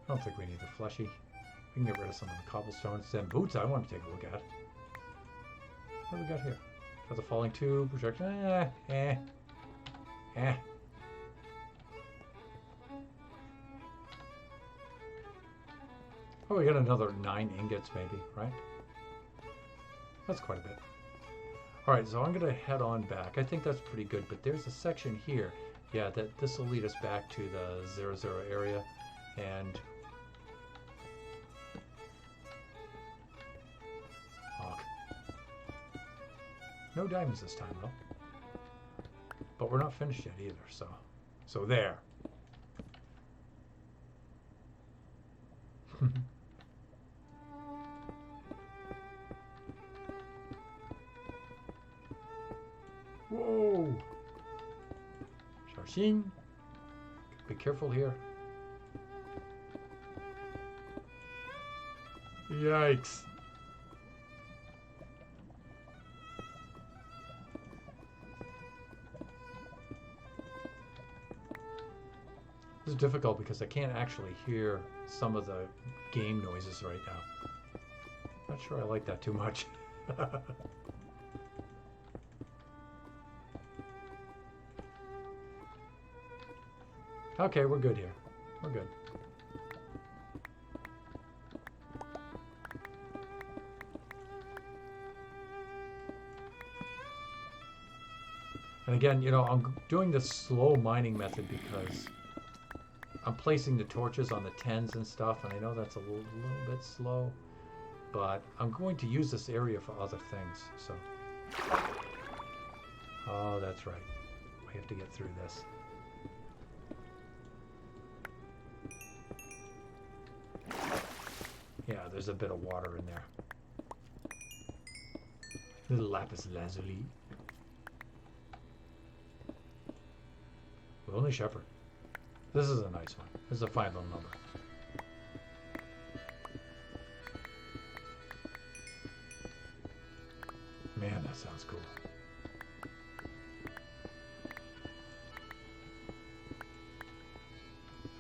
I don't think we need the fleshy. We can get rid of some of the cobblestones. Then boots I want to take a look at. What do we got here? Got the falling tube, projector. Oh, we got another 9 ingots maybe, right? That's quite a bit. Alright, so I'm going to head on back. I think that's pretty good, but there's a section here. Yeah, this will lead us back to the 00 area, and... Fuck. No diamonds this time, though. But we're not finished yet either, so... So there. Whoa! Sharshin. Be careful here. Yikes. This is difficult because I can't actually hear some of the game noises right now. Not sure I like that too much. Okay, we're good here. We're good. And again, you know, I'm doing the slow mining method because I'm placing the torches on the 10s and stuff, and I know that's a little bit slow, but I'm going to use this area for other things, so. Oh, that's right. We have to get through this. Yeah, there's a bit of water in there. Little lapis lazuli. Lonely Shepherd. This is a nice one. This is a fine little number. Man, that sounds cool.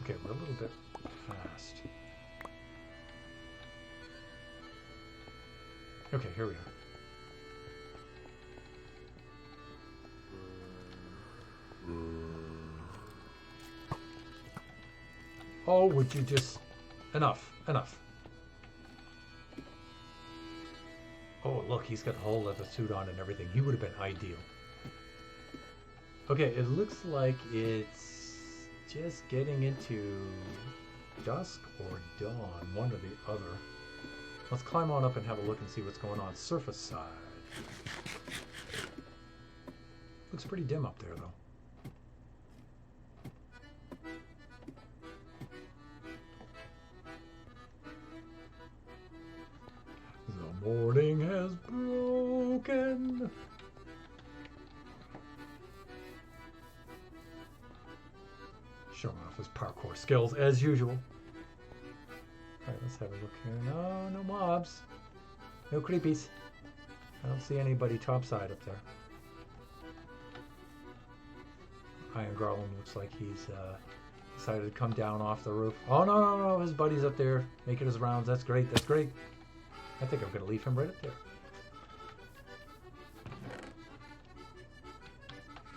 Okay, we're a little bit past. Okay, here we are. Oh, would you just... Enough. Enough. Oh, look, he's got the whole leather suit on and everything. He would have been ideal. Okay, it looks like it's just getting into dusk or dawn, one or the other. Let's climb on up and have a look and see what's going on. Surface side. Looks pretty dim up there, though. Showing off his parkour skills as usual. Alright, let's have a look here. No, no mobs. No creepies. I don't see anybody topside up there. Iron Garland looks like he's decided to come down off the roof. Oh, no, no, no. His buddy's up there making his rounds. That's great. That's great. I think I'm going to leave him right up there.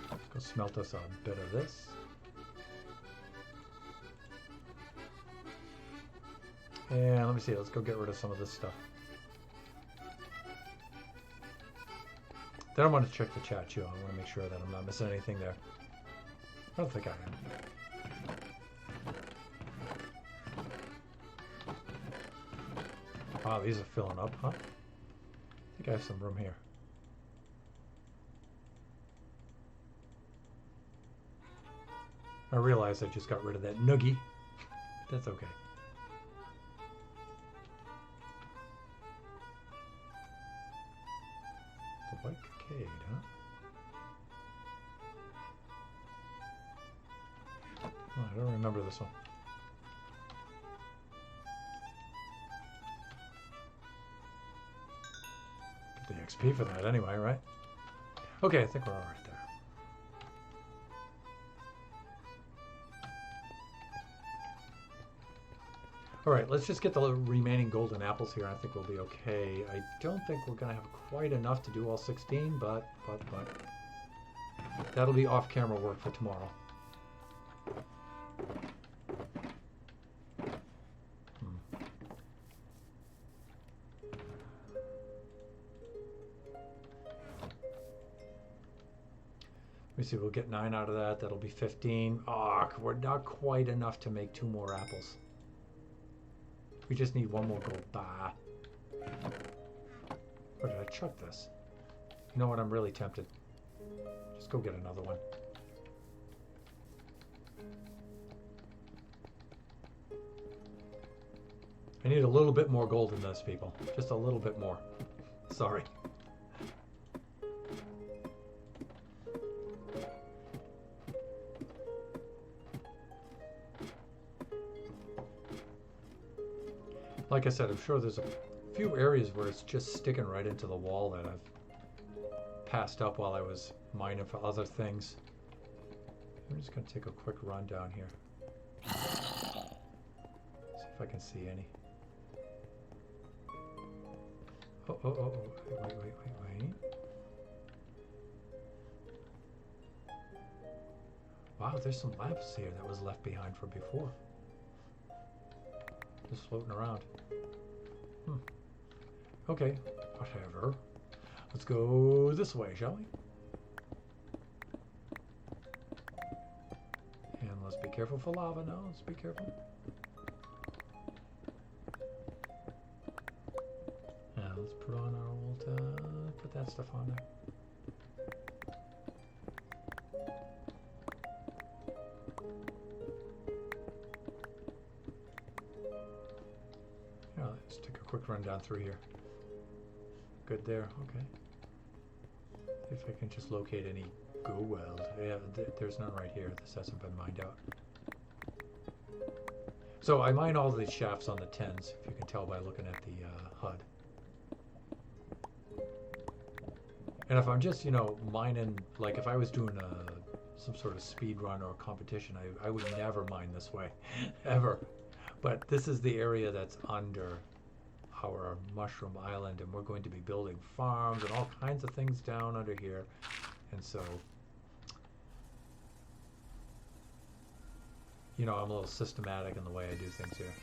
Let's go smelt us a bit of this. And let me see. Let's go get rid of some of this stuff. Then I want to check the chat too. I want to make sure that I'm not missing anything there. I don't think I am. Wow, these are filling up, huh? I think I have some room here. I realize I just got rid of that noogie. That's okay. The White Cockade, huh? Oh, I don't remember this one. Get the XP for that anyway, right? Okay, I think we're all right there. All right, let's just get the remaining golden apples here. I think we'll be okay. I don't think we're going to have quite enough to do all 16, but that'll be off-camera work for tomorrow. Let me see, we'll get 9 out of that. That'll be 15. Oh, we're not quite enough to make 2 more apples. We just need 1 more gold. Bah. Or did I chuck this? You know what? I'm really tempted. Just go get another one. I need a little bit more gold in this, people. Just a little bit more. Sorry. Like I said, I'm sure there's a few areas where it's just sticking right into the wall that I've passed up while I was mining for other things. I'm just going to take a quick run down here. See if I can see any. Oh. Wait. Wow, there's some lamps here that was left behind from before. Just floating around. Okay, whatever. Let's go this way, shall we? And let's be careful for lava now. Let's be careful. Now let's put on our old, put that stuff on there. Let's take a quick run down through here. Good there, okay. See if I can just locate any gold. Yeah, there's none right here. This hasn't been mined out. So I mine all these shafts on the 10s, if you can tell by looking at the HUD. And if I'm just, mining, like if I was doing some sort of speed run or competition, I would never mine this way, ever. But this is the area that's under our mushroom island, and we're going to be building farms and all kinds of things down under here. And so, I'm a little systematic in the way I do things here.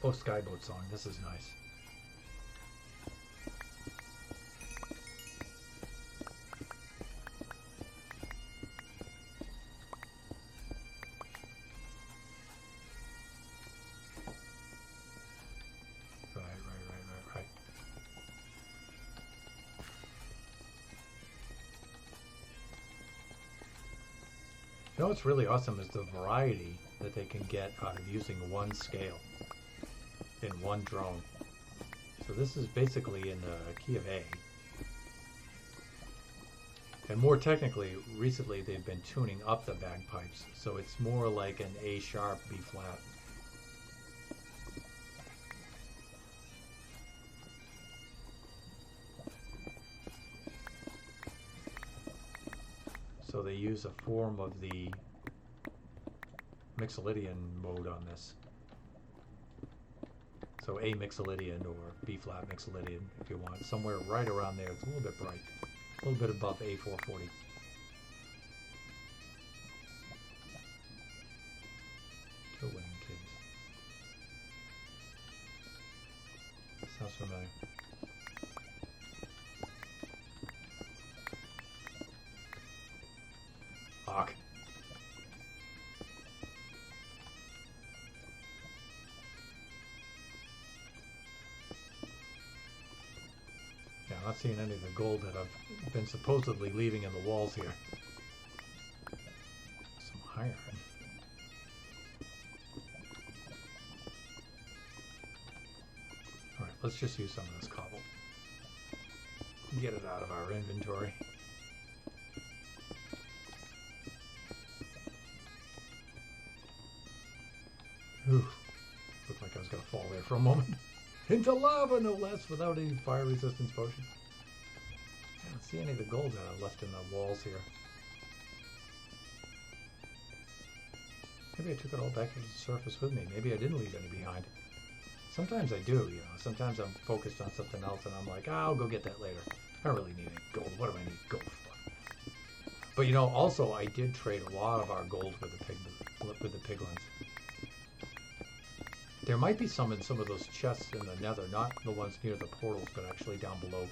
Oh, Skyboat song. This is nice. Right. You know what's really awesome is the variety that they can get out of using one scale in one drone. So this is basically in the key of A. And more technically, recently they've been tuning up the bagpipes, so it's more like an A sharp, B flat. So they use a form of the Mixolydian mode on this. So A Mixolydian or B flat Mixolydian, if you want. Somewhere right around there. It's a little bit bright. A little bit above A440. Toe winning kids. Sounds familiar. Fuck. Yeah, I'm not seeing any of the gold that I've been supposedly leaving in the walls here. Some iron. Alright, let's just use some of this cobble. Get it out of our inventory. Ooh, looked like I was going to fall there for a moment. Into lava, no less, without any fire resistance potion. I don't see any of the gold that I've left in the walls here. Maybe I took it all back to the surface with me. Maybe I didn't leave any behind. Sometimes I do, you know. Sometimes I'm focused on something else and I'm like, oh, I'll go get that later. I don't really need any gold. What do I need gold for? But you know, also I did trade a lot of our gold with the piglins. There might be some in some of those chests in the nether, not the ones near the portals, but actually down below.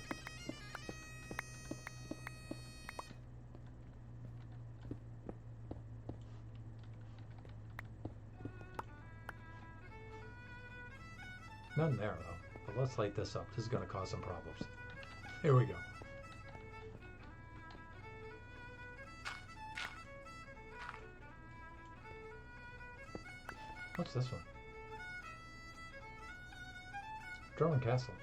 None there, though. But let's light this up. This is going to cause some problems. Here we go. What's this one? Drummond Castle.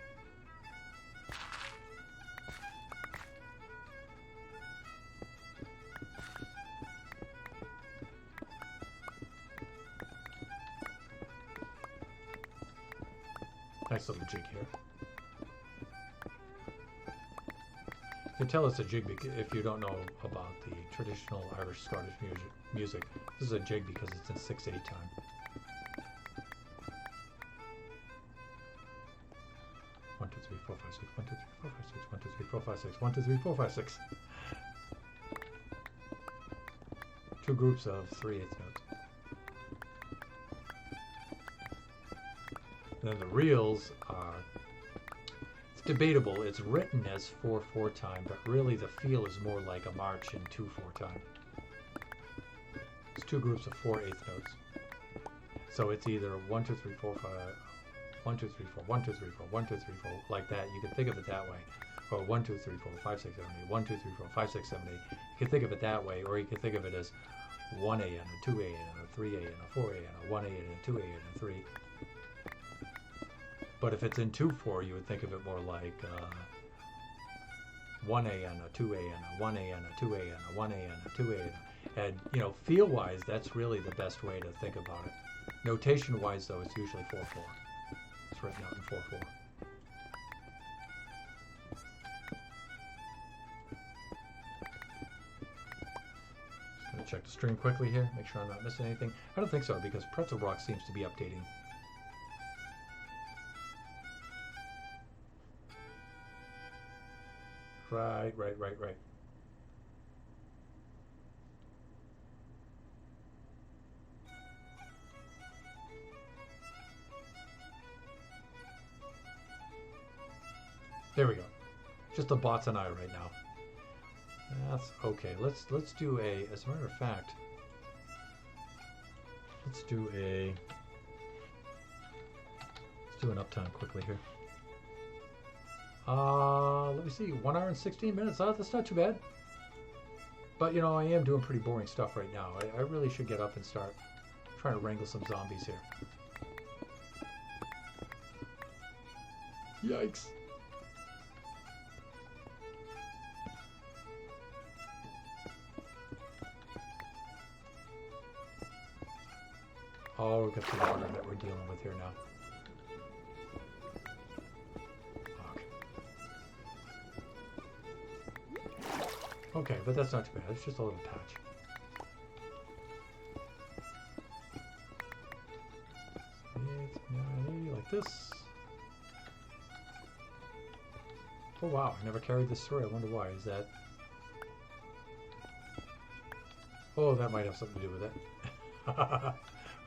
Nice little jig here. You can tell it's a jig if you don't know about the traditional Irish-Scottish music. This is a jig because it's in 6/8 time. One, two, three, four, five, six. 1, 2, 3, 4, 5, 6. 1, 2, 3, 4, 5, 6. 1, 2, 3, 4, 5, 6. Two groups of 3/8 notes. And then the reels are, it's debatable. It's written as 4/4 time, but really the feel is more like a march in 2/4 time. It's two groups of 4/8 notes. So it's either 1, 2, 3, 4, 5, 1, 2, 3, 4, 1, 2, 3, 4, 1, 2, 3, 4, like that. You can think of it that way. Or 1, 2, 3, 4, 5, 6, 7, 8. 1, 2, 3, 4, 5, 6, 7, 8. You can think of it that way, or you can think of it as 1A and a 2A and a 3A and a 4A and a 1A and a 2A and a 3. But if it's in 2/4, you would think of it more like 1A and a 2A and a 1A and a 2A and a 1A and a 2A. And, you know, feel-wise, that's really the best way to think about it. Notation-wise, though, it's usually 4/4. It's written out in 4/4. Just going to check the stream quickly here, make sure I'm not missing anything. I don't think so, because Pretzel Rock seems to be updating. Right. There we go. Just the bots and I right now. That's okay. Let's do a, as a matter of fact, let's do an uptime quickly here. Let me see, 1 hour and 16 minutes. That's not too bad. But you know, I am doing pretty boring stuff right now. I really should get up and start trying to wrangle some zombies here. Yikes. Oh, we've got some water that we're dealing with here now. Okay, but that's not too bad. It's just a little patch. It's 980 like this. Oh wow, I never carried this through. I wonder why. Is that... Oh, that might have something to do with it.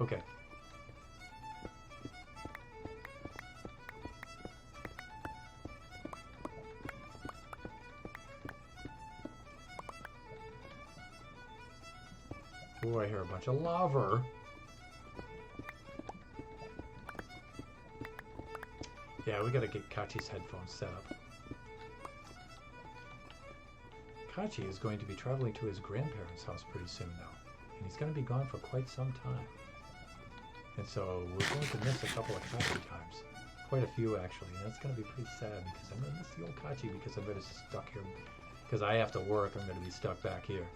Okay. Oh, I hear a bunch of lava. Yeah, we gotta get Kachi's headphones set up. Kachi is going to be traveling to his grandparents' house pretty soon now. And he's going to be gone for quite some time. And so we're going to miss a couple of Kachi times. Quite a few, actually. And that's going to be pretty sad because I'm going to miss the old Kachi because I'm going to be stuck here. Because I have to work, I'm going to be stuck back here.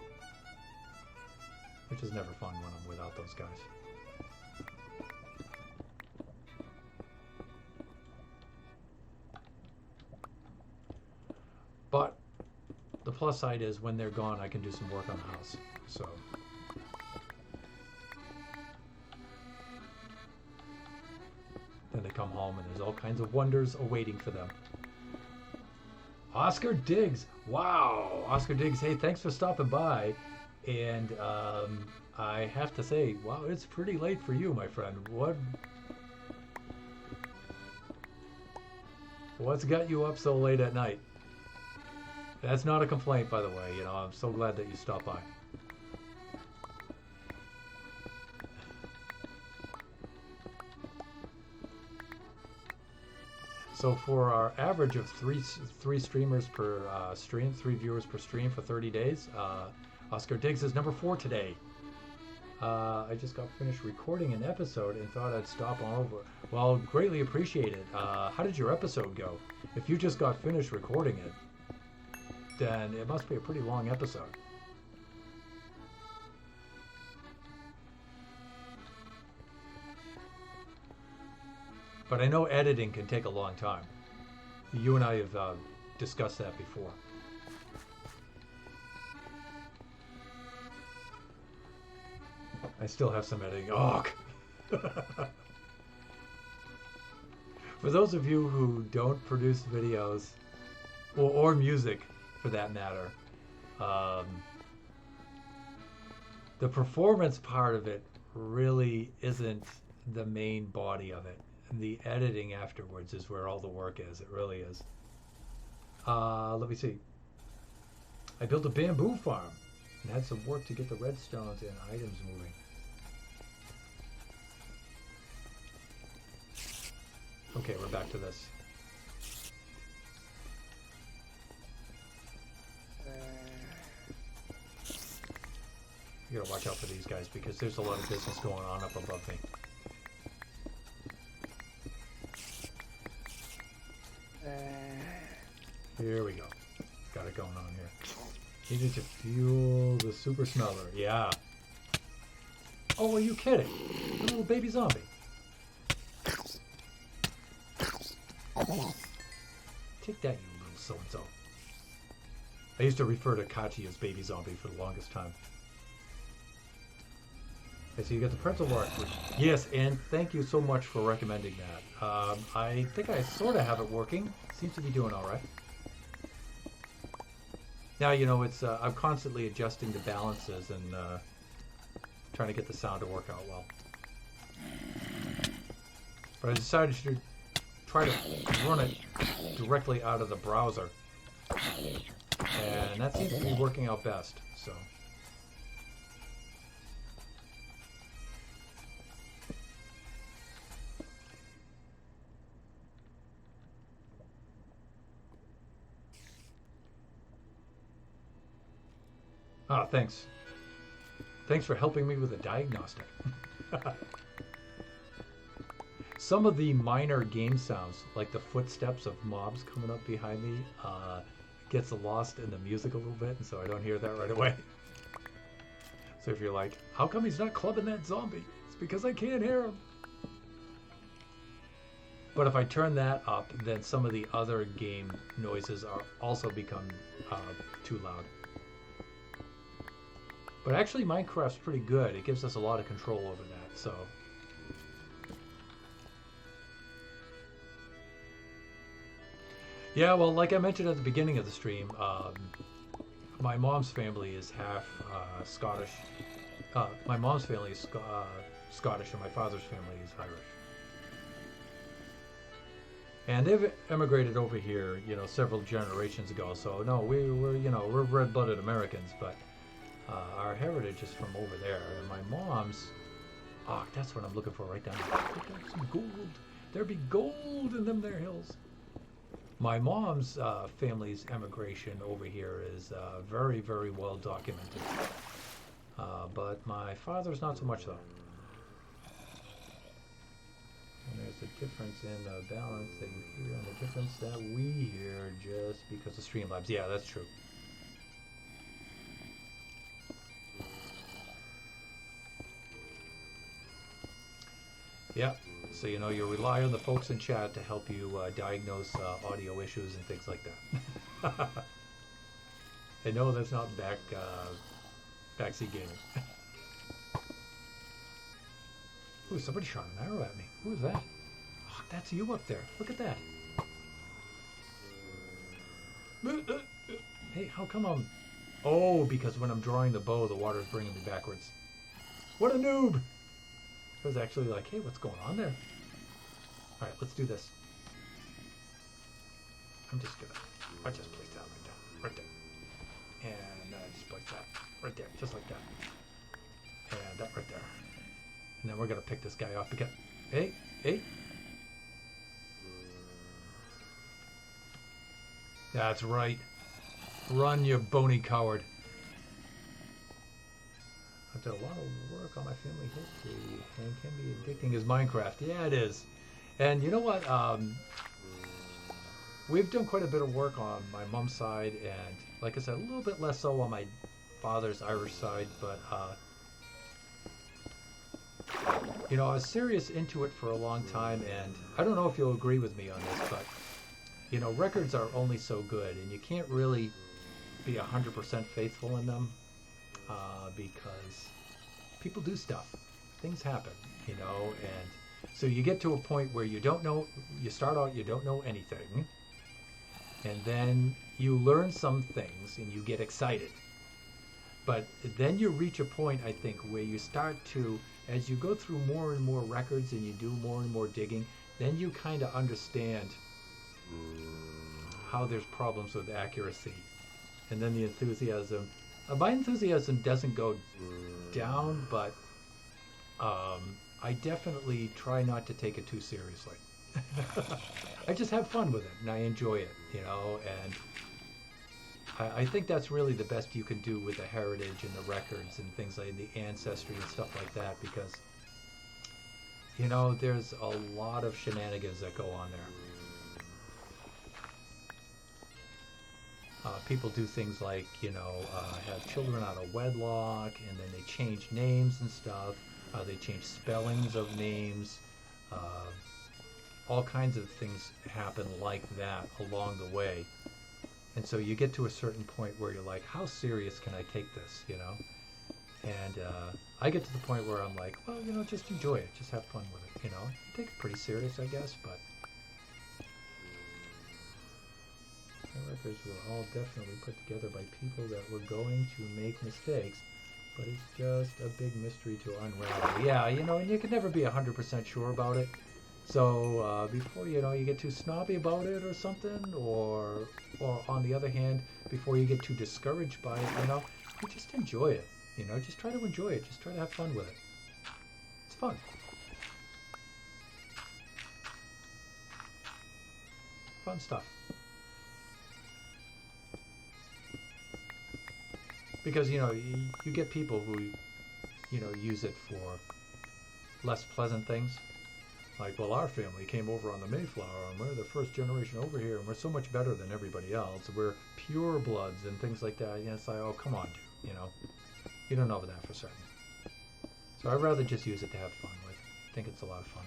Which is never fun when I'm without those guys. But the plus side is when they're gone, I can do some work on the house. So then they come home and there's all kinds of wonders awaiting for them. Oscar Diggs. Wow. Oscar Diggs, hey, thanks for stopping by. And I have to say, wow, it's pretty late for you, my friend. What's got you up so late at night? That's not a complaint, by the way. You know, I'm so glad that you stopped by. So for our average of three streamers per stream, 3 viewers per stream for 30 days, Oscar Diggs is number 4 today. I just got finished recording an episode and thought I'd stop on over. Well, greatly appreciated. How did your episode go? If you just got finished recording it, then it must be a pretty long episode. But I know editing can take a long time. You and I have discussed that before. I still have some editing. Oh. For those of you who don't produce videos, or music for that matter, the performance part of it really isn't the main body of it. The editing afterwards is where all the work is. It really is. Let me see. I built a bamboo farm and had some work to get the redstones and items moving. Okay, we're back to this. You gotta watch out for these guys because there's a lot of business going on up above me. Here we go. Got it going on here. Needed to fuel the super smeller. Yeah. Oh, are you kidding? A little baby zombie. Take that, you little so-and-so. I used to refer to Kachi as baby zombie for the longest time. Okay, so you got the pretzel rock. Yes, and thank you so much for recommending that. I think I sort of have it working. Seems to be doing all right. Now, you know, it's I'm constantly adjusting the balances and trying to get the sound to work out well. But I decided to try to run it directly out of the browser. And that seems to be working out best, so. Ah, thanks. Thanks for helping me with a diagnostic. Some of the minor game sounds, like the footsteps of mobs coming up behind me, gets lost in the music a little bit, and so I don't hear that right away. So if you're like, how come he's not clubbing that zombie? It's because I can't hear them. But if I turn that up, then some of the other game noises are also become too loud. But actually, Minecraft's pretty good. It gives us a lot of control over that. So. Yeah, well, like I mentioned at the beginning of the stream, my mom's family is half Scottish. My mom's family is Scottish, and my father's family is Irish. And they've emigrated over here, several generations ago. So no, we're red-blooded Americans, but our heritage is from over there. And my mom's, that's what I'm looking for right now. Some gold. There be gold in them there hills. My mom's family's emigration over here is very, very well documented. But my father's not so much, though. And there's a difference in the balance that you hear and the difference that we hear just because of Streamlabs. Yeah, that's true. Yeah. So, you rely on the folks in chat to help you diagnose audio issues and things like that. And no, that's not backseat gaming. Ooh, somebody shot an arrow at me. Who is that? Oh, that's you up there. Look at that. Hey, how come I'm... Oh, because when I'm drawing the bow, the water's bringing me backwards. What a noob! I was actually like, hey, what's going on there? Alright, let's do this. I just place that right there. And I just place that right there, just like that. And that right there. And then we're gonna pick this guy off because... Hey! That's right. Run, you bony coward. I've done a lot of work on my family history and can be addicting as Minecraft. Yeah, it is. And you know what? We've done quite a bit of work on my mom's side, and like I said, a little bit less so on my father's Irish side, but I was serious into it for a long time, and I don't know if you'll agree with me on this, but records are only so good, and you can't really be 100% faithful in them. Because people do stuff, things happen, and so you get to a point where you start out, you don't know anything, and then you learn some things and you get excited. But then you reach a point, I think, where you start to, as you go through more and more records and you do more and more digging, then you kind of understand how there's problems with accuracy. And then the enthusiasm. My enthusiasm doesn't go down, but I definitely try not to take it too seriously. I just have fun with it, and I enjoy it, and I think that's really the best you can do with the heritage and the records and things like the ancestry and stuff like that, because, there's a lot of shenanigans that go on there. People do things like, have children out of wedlock, and then they change names and stuff. They change spellings of names. All kinds of things happen like that along the way. And so you get to a certain point where you're like, how serious can I take this, And I get to the point where I'm like, well, just enjoy it. Just have fun with it, Take it pretty serious, I guess, but... The records were all definitely put together by people that were going to make mistakes, but it's just a big mystery to unravel. Yeah, and you can never be 100% sure about it. So before you get too snobby about it or something, or on the other hand, before you get too discouraged by it, you just enjoy it. Just try to enjoy it. Just try to have fun with it. It's fun. Fun stuff. Because, you get people who, use it for less pleasant things. Like, well, our family came over on the Mayflower, and we're the first generation over here, and we're so much better than everybody else. We're pure bloods and things like that. It's like, oh, come on, dude, You don't know that for certain. So I'd rather just use it to have fun with. I think it's a lot of fun.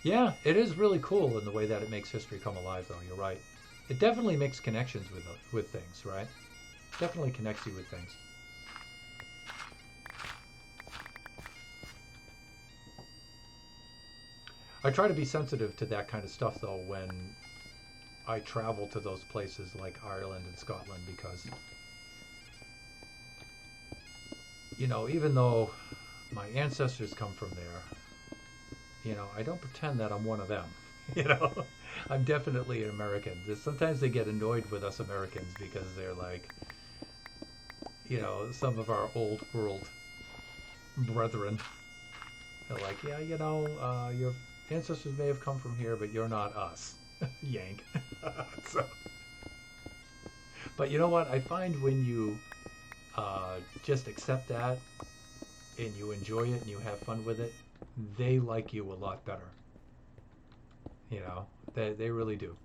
Yeah, it is really cool in the way that it makes history come alive, though. You're right. It definitely makes connections with things, right? Definitely connects you with things. I try to be sensitive to that kind of stuff, though, when I travel to those places like Ireland and Scotland, because, you know, even though my ancestors come from there, you know, I don't pretend that I'm one of them. You know, I'm definitely an American. Sometimes they get annoyed with us Americans because they're like, you know, some of our old world brethren. They're like, yeah, you know, your ancestors may have come from here, but you're not us. Yank. So, but you know what? I find when you just accept that and you enjoy it and you have fun with it, they like you a lot better. You know, they really do.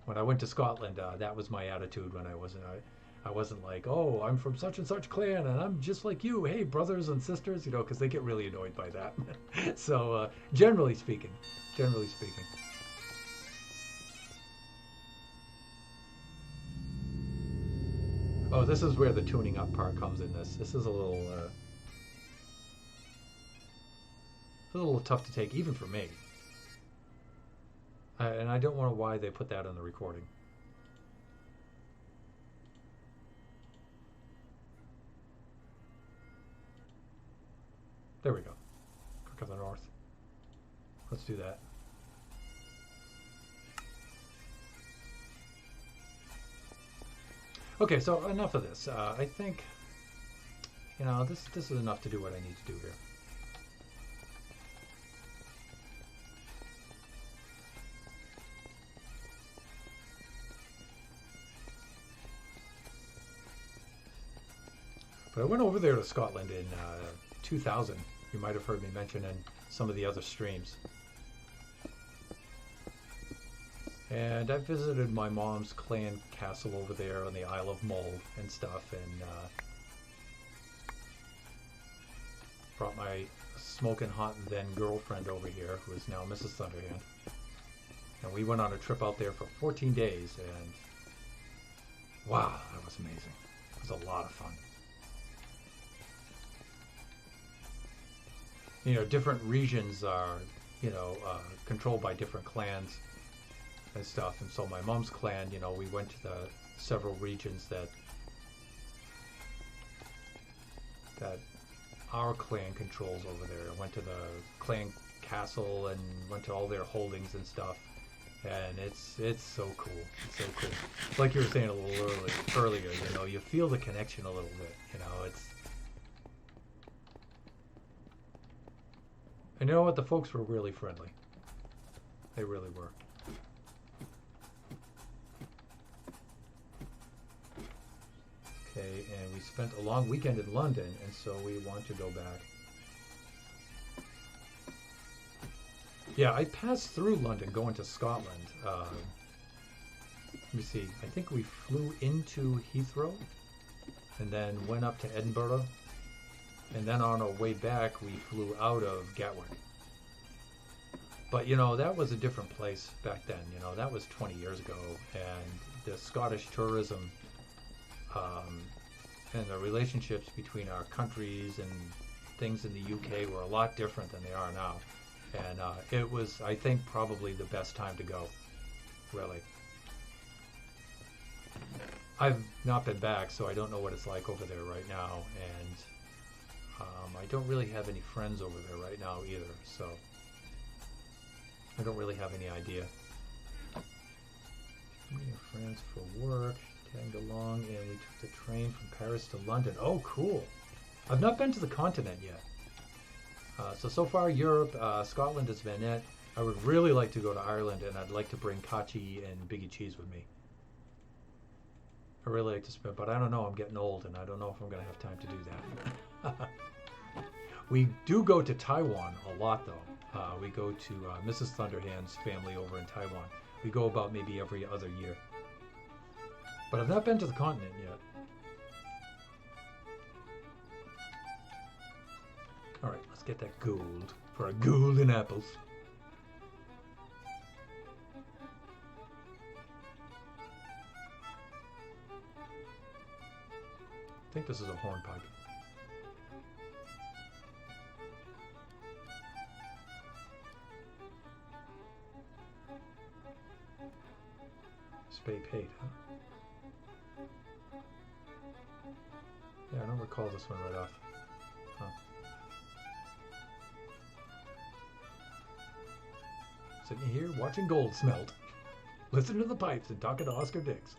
When I went to Scotland, that was my attitude when I wasn't like, oh, I'm from such and such clan and I'm just like you. Hey, brothers and sisters, you know, because they get really annoyed by that. So, generally speaking. Oh, this is where the tuning up part comes in this. This is a little tough to take, even for me. And I don't know why they put that on the recording. There we go. Cook of the North. Let's do that. Okay, so enough of this. I think, you know, this is enough to do what I need to do here. But I went over there to Scotland in 2000. You might have heard me mention in some of the other streams. And I visited my mom's clan castle over there on the Isle of Mull and stuff, and brought my smoking hot then girlfriend over here, who is now Mrs. Thunderhand. And we went on a trip out there for 14 days, and wow, that was amazing. It was a lot of fun. You know, different regions are, you know, controlled by different clans and stuff. And so my mom's clan, you know, we went to the several regions that our clan controls over there. I went to the clan castle and went to all their holdings and stuff. And it's so cool. It's so cool. It's like you were saying a little earlier, you know, you feel the connection a little bit, you know, it's. And you know what? The folks were really friendly. They really were. Okay, and we spent a long weekend in London, and so we want to go back. Yeah, I passed through London going to Scotland. Let me see. I think we flew into Heathrow and then went up to Edinburgh. And then on our way back, we flew out of Gatwick. But, you know, that was a different place back then. You know, that was 20 years ago. And the Scottish tourism and the relationships between our countries and things in the UK were a lot different than they are now. And it was, I think, probably the best time to go, really. I've not been back, so I don't know what it's like over there right now. And I don't really have any friends over there right now either, so I don't really have any idea. Meeting friends for work, tagged along, and we took the train from Paris to London. Oh, cool. I've not been to the continent yet. So far Europe, Scotland has been it. I would really like to go to Ireland, and I'd like to bring Kachi and Biggie Cheese with me. I really like to spend, but I don't know, I'm getting old, and I don't know if I'm going to have time to do that. We do go to Taiwan a lot, though. We go to Mrs. Thunderhand's family over in Taiwan. We go about maybe every other year. But I've not been to the continent yet. All right, let's get that gold for our golden apples. I think this is a hornpipe. Spade paid, huh? Yeah, I don't recall this one right off. Huh. Sitting here watching gold smelt. Listening to the pipes and talking to Oscar Diggs.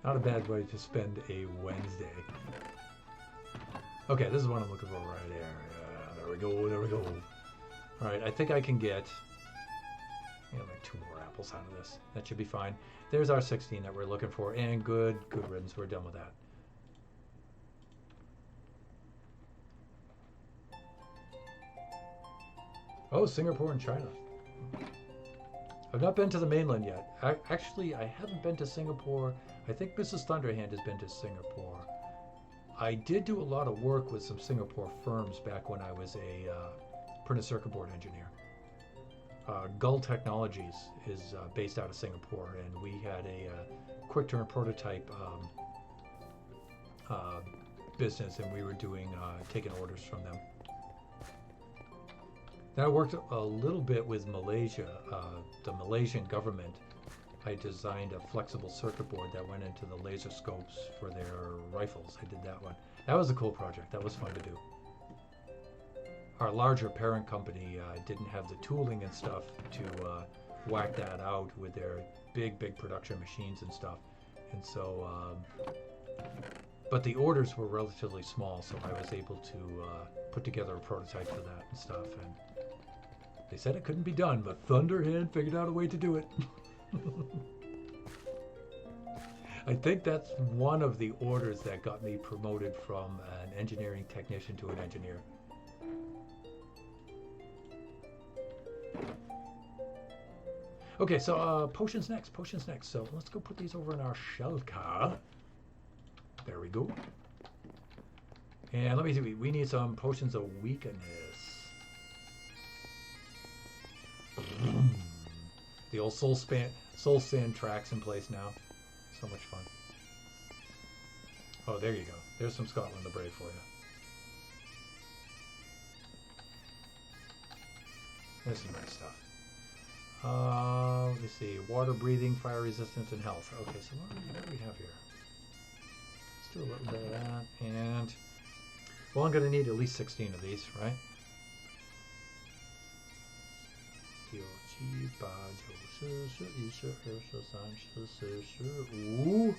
Not a bad way to spend a Wednesday. Okay, this is what I'm looking for right there. There we go, there we go. Alright, I think I can get like 2 more apples out of this. That should be fine. There's our 16 that we're looking for, and good riddance. We're done with that. Oh, Singapore and China. I've not been to the mainland yet. Actually, I haven't been to Singapore. I think Mrs. Thunderhand has been to Singapore. I did do a lot of work with some Singapore firms back when I was a printed circuit board engineer. Gull Technologies is based out of Singapore, and we had a quick turn prototype business, and we were doing taking orders from them. Then I worked a little bit with Malaysia, the Malaysian government. I designed a flexible circuit board that went into the laser scopes for their rifles. I did that one. That was a cool project. That was fun to do. Our larger parent company didn't have the tooling and stuff to whack that out with their big production machines and stuff. And so, but the orders were relatively small, so I was able to put together a prototype for that and stuff. And they said it couldn't be done, but Thunderhand figured out a way to do it. I think that's one of the orders that got me promoted from an engineering technician to an engineer. Okay, so potions next. So let's go put these over in our shell car. There we go. And let me see, we need some potions of weakness. The old soul sand tracks in place now. So much fun. Oh, there you go. There's some Scotland the Brave for you. There's some nice stuff. Let me see. Water breathing, fire resistance, and health. Okay, so what do we have here? Let's do a little bit of that. And, well, I'm going to need at least 16 of these, right? Ooh.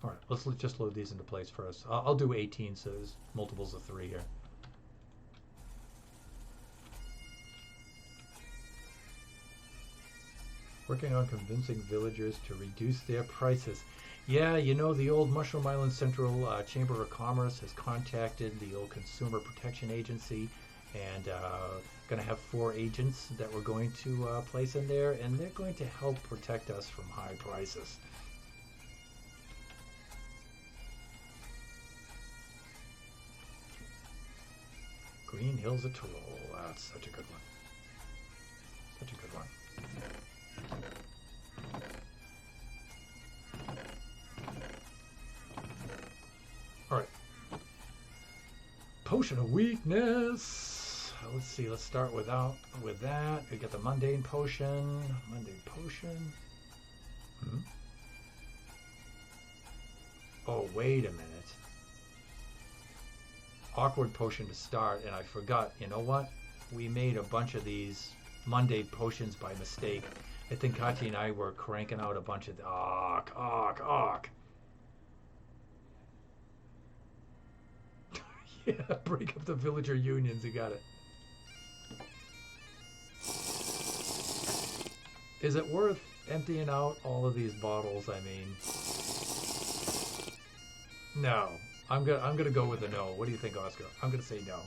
Alright, let's just load these into place first. I'll do 18, so there's multiples of 3 here. Working on convincing villagers to reduce their prices. Yeah, you know, the old Mushroom Island Central Chamber of Commerce has contacted the old Consumer Protection Agency, and going to have 4 agents that we're going to place in there, and they're going to help protect us from high prices. Green Hills of Tyrol. That's such a good one. Such a good one. Alright. Potion of Weakness. Let's see, let's start with that. We got the Mundane Potion. Oh, wait a minute. Awkward Potion to start, and I forgot. You know what? We made a bunch of these Mundane Potions by mistake. I think Kachi and I were cranking out a bunch of awk. Yeah, break up the villager unions. You got it. Is it worth emptying out all of these bottles? I mean, no. I'm gonna go with a no. What do you think, Oscar? I'm gonna say no.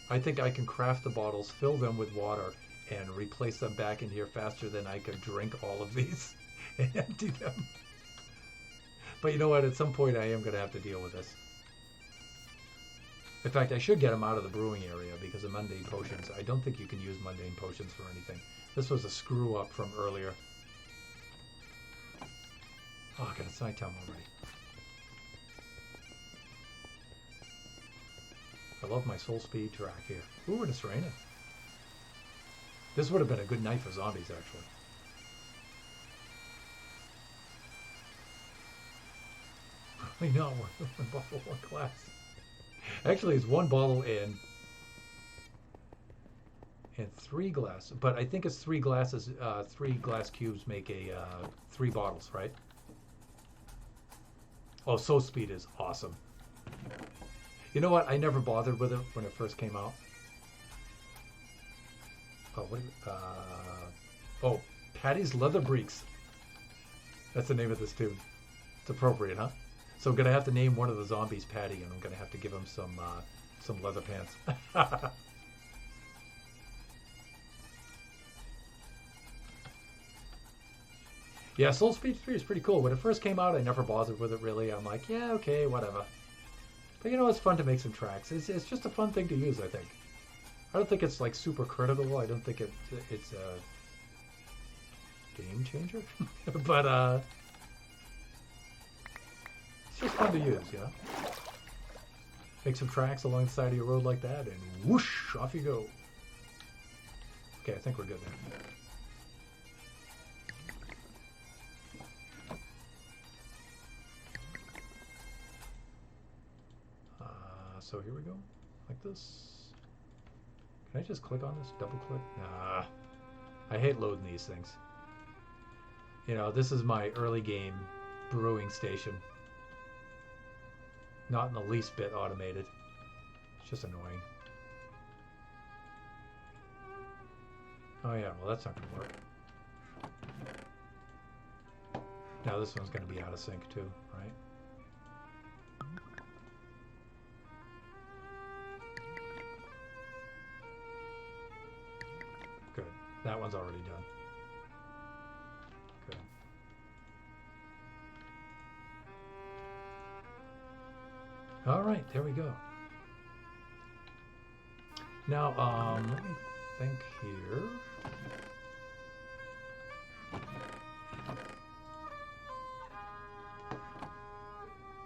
I think I can craft the bottles, fill them with water, and replace them back in here faster than I could drink all of these and empty them. But you know what? At some point, I am going to have to deal with this. In fact, I should get them out of the brewing area because of mundane potions. I don't think you can use mundane potions for anything. This was a screw up from earlier. Oh, God, it's nighttime already. I love my soul speed track here. Ooh, and it's raining. This would have been a good night for zombies, actually. Probably not one bottle, one glass. Actually, it's one bottle and 3 glass. But I think it's 3 glasses. 3 glass cubes make a 3 bottles, right? Oh, Soul Speed is awesome. You know what? I never bothered with it when it first came out. Oh, oh, Patty's Leather Breeks. That's the name of this tune. It's appropriate, huh? So I'm gonna have to name one of the zombies Patty, and I'm gonna have to give him some leather pants. Yeah, Soul Speed 3 is pretty cool. When it first came out, I never bothered with it really. I'm like, yeah, okay, whatever. But you know, it's fun to make some tracks. It's just a fun thing to use, I think. I don't think it's like super critical. I don't think it's a game changer. But it's just fun to use, you know? Make some tracks along the side of your road like that, and whoosh, off you go. Okay, I think we're good there. So here we go, like this. Can I just click on this? Double click? Nah. I hate loading these things. You know, this is my early game brewing station. Not in the least bit automated. It's just annoying. Oh yeah, well that's not gonna work. Now this one's gonna be out of sync too, right? Good. That one's already done. Good. All right, there we go. Now, let me think here.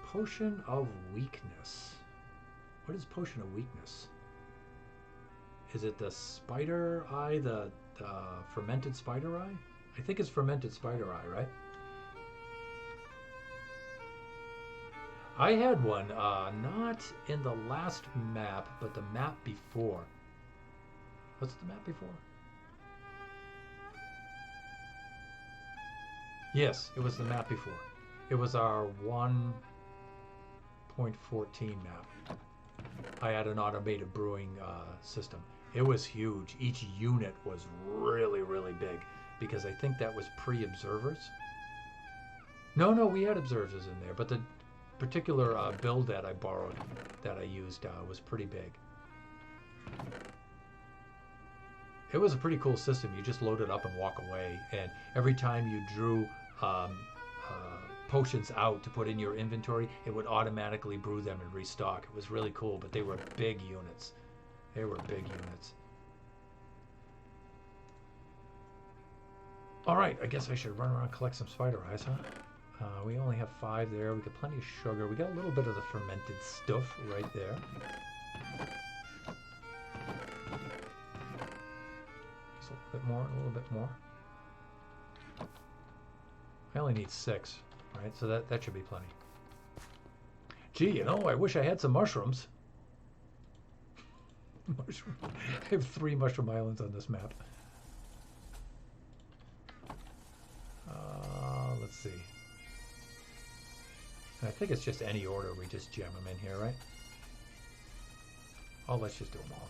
Potion of Weakness. What is Potion of Weakness? Is it the spider eye, the fermented spider eye? I think it's fermented spider eye, right? I had one, not in the last map, but the map before. What's the map before? Yes, it was the map before. It was our 1.14 map. I had an automated brewing system. It was huge. Each unit was really, really big because I think that was pre-observers. No, we had observers in there, but the particular build that I borrowed, that I used, was pretty big. It was a pretty cool system. You just load it up and walk away, and every time you drew potions out to put in your inventory, it would automatically brew them and restock. It was really cool, but they were big units. They were big units. All right, I guess I should run around and collect some spider eyes, huh? We only have 5 there. We got plenty of sugar. We got a little bit of the fermented stuff right there. Just a little bit more, a little bit more. I only need 6, right? So that should be plenty. Gee, you know, I wish I had some mushrooms. Mushroom. I have 3 mushroom islands on this map. Let's see. I think it's just any order. We just jam them in here, right? Oh, let's just do them all.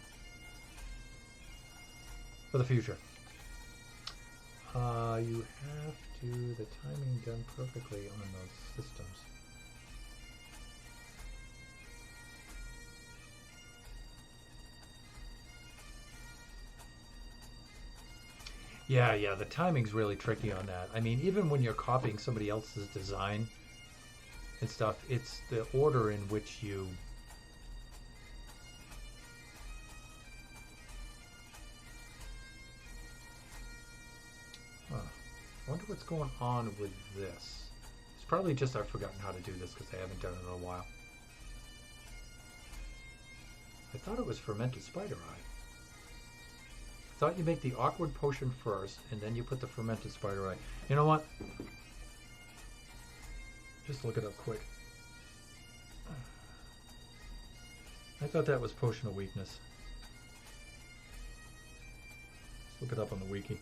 For the future. You have the timing done perfectly on those systems. Yeah, the timing's really tricky on that. I mean, even when you're copying somebody else's design and stuff, it's the order in which you... Huh. I wonder what's going on with this. It's probably just I've forgotten how to do this because I haven't done it in a while. I thought it was fermented spider eye. I thought you make the awkward potion first, and then you put the fermented spider eye. You know what? Just look it up quick. I thought that was potion of weakness. Let's look it up on the wiki.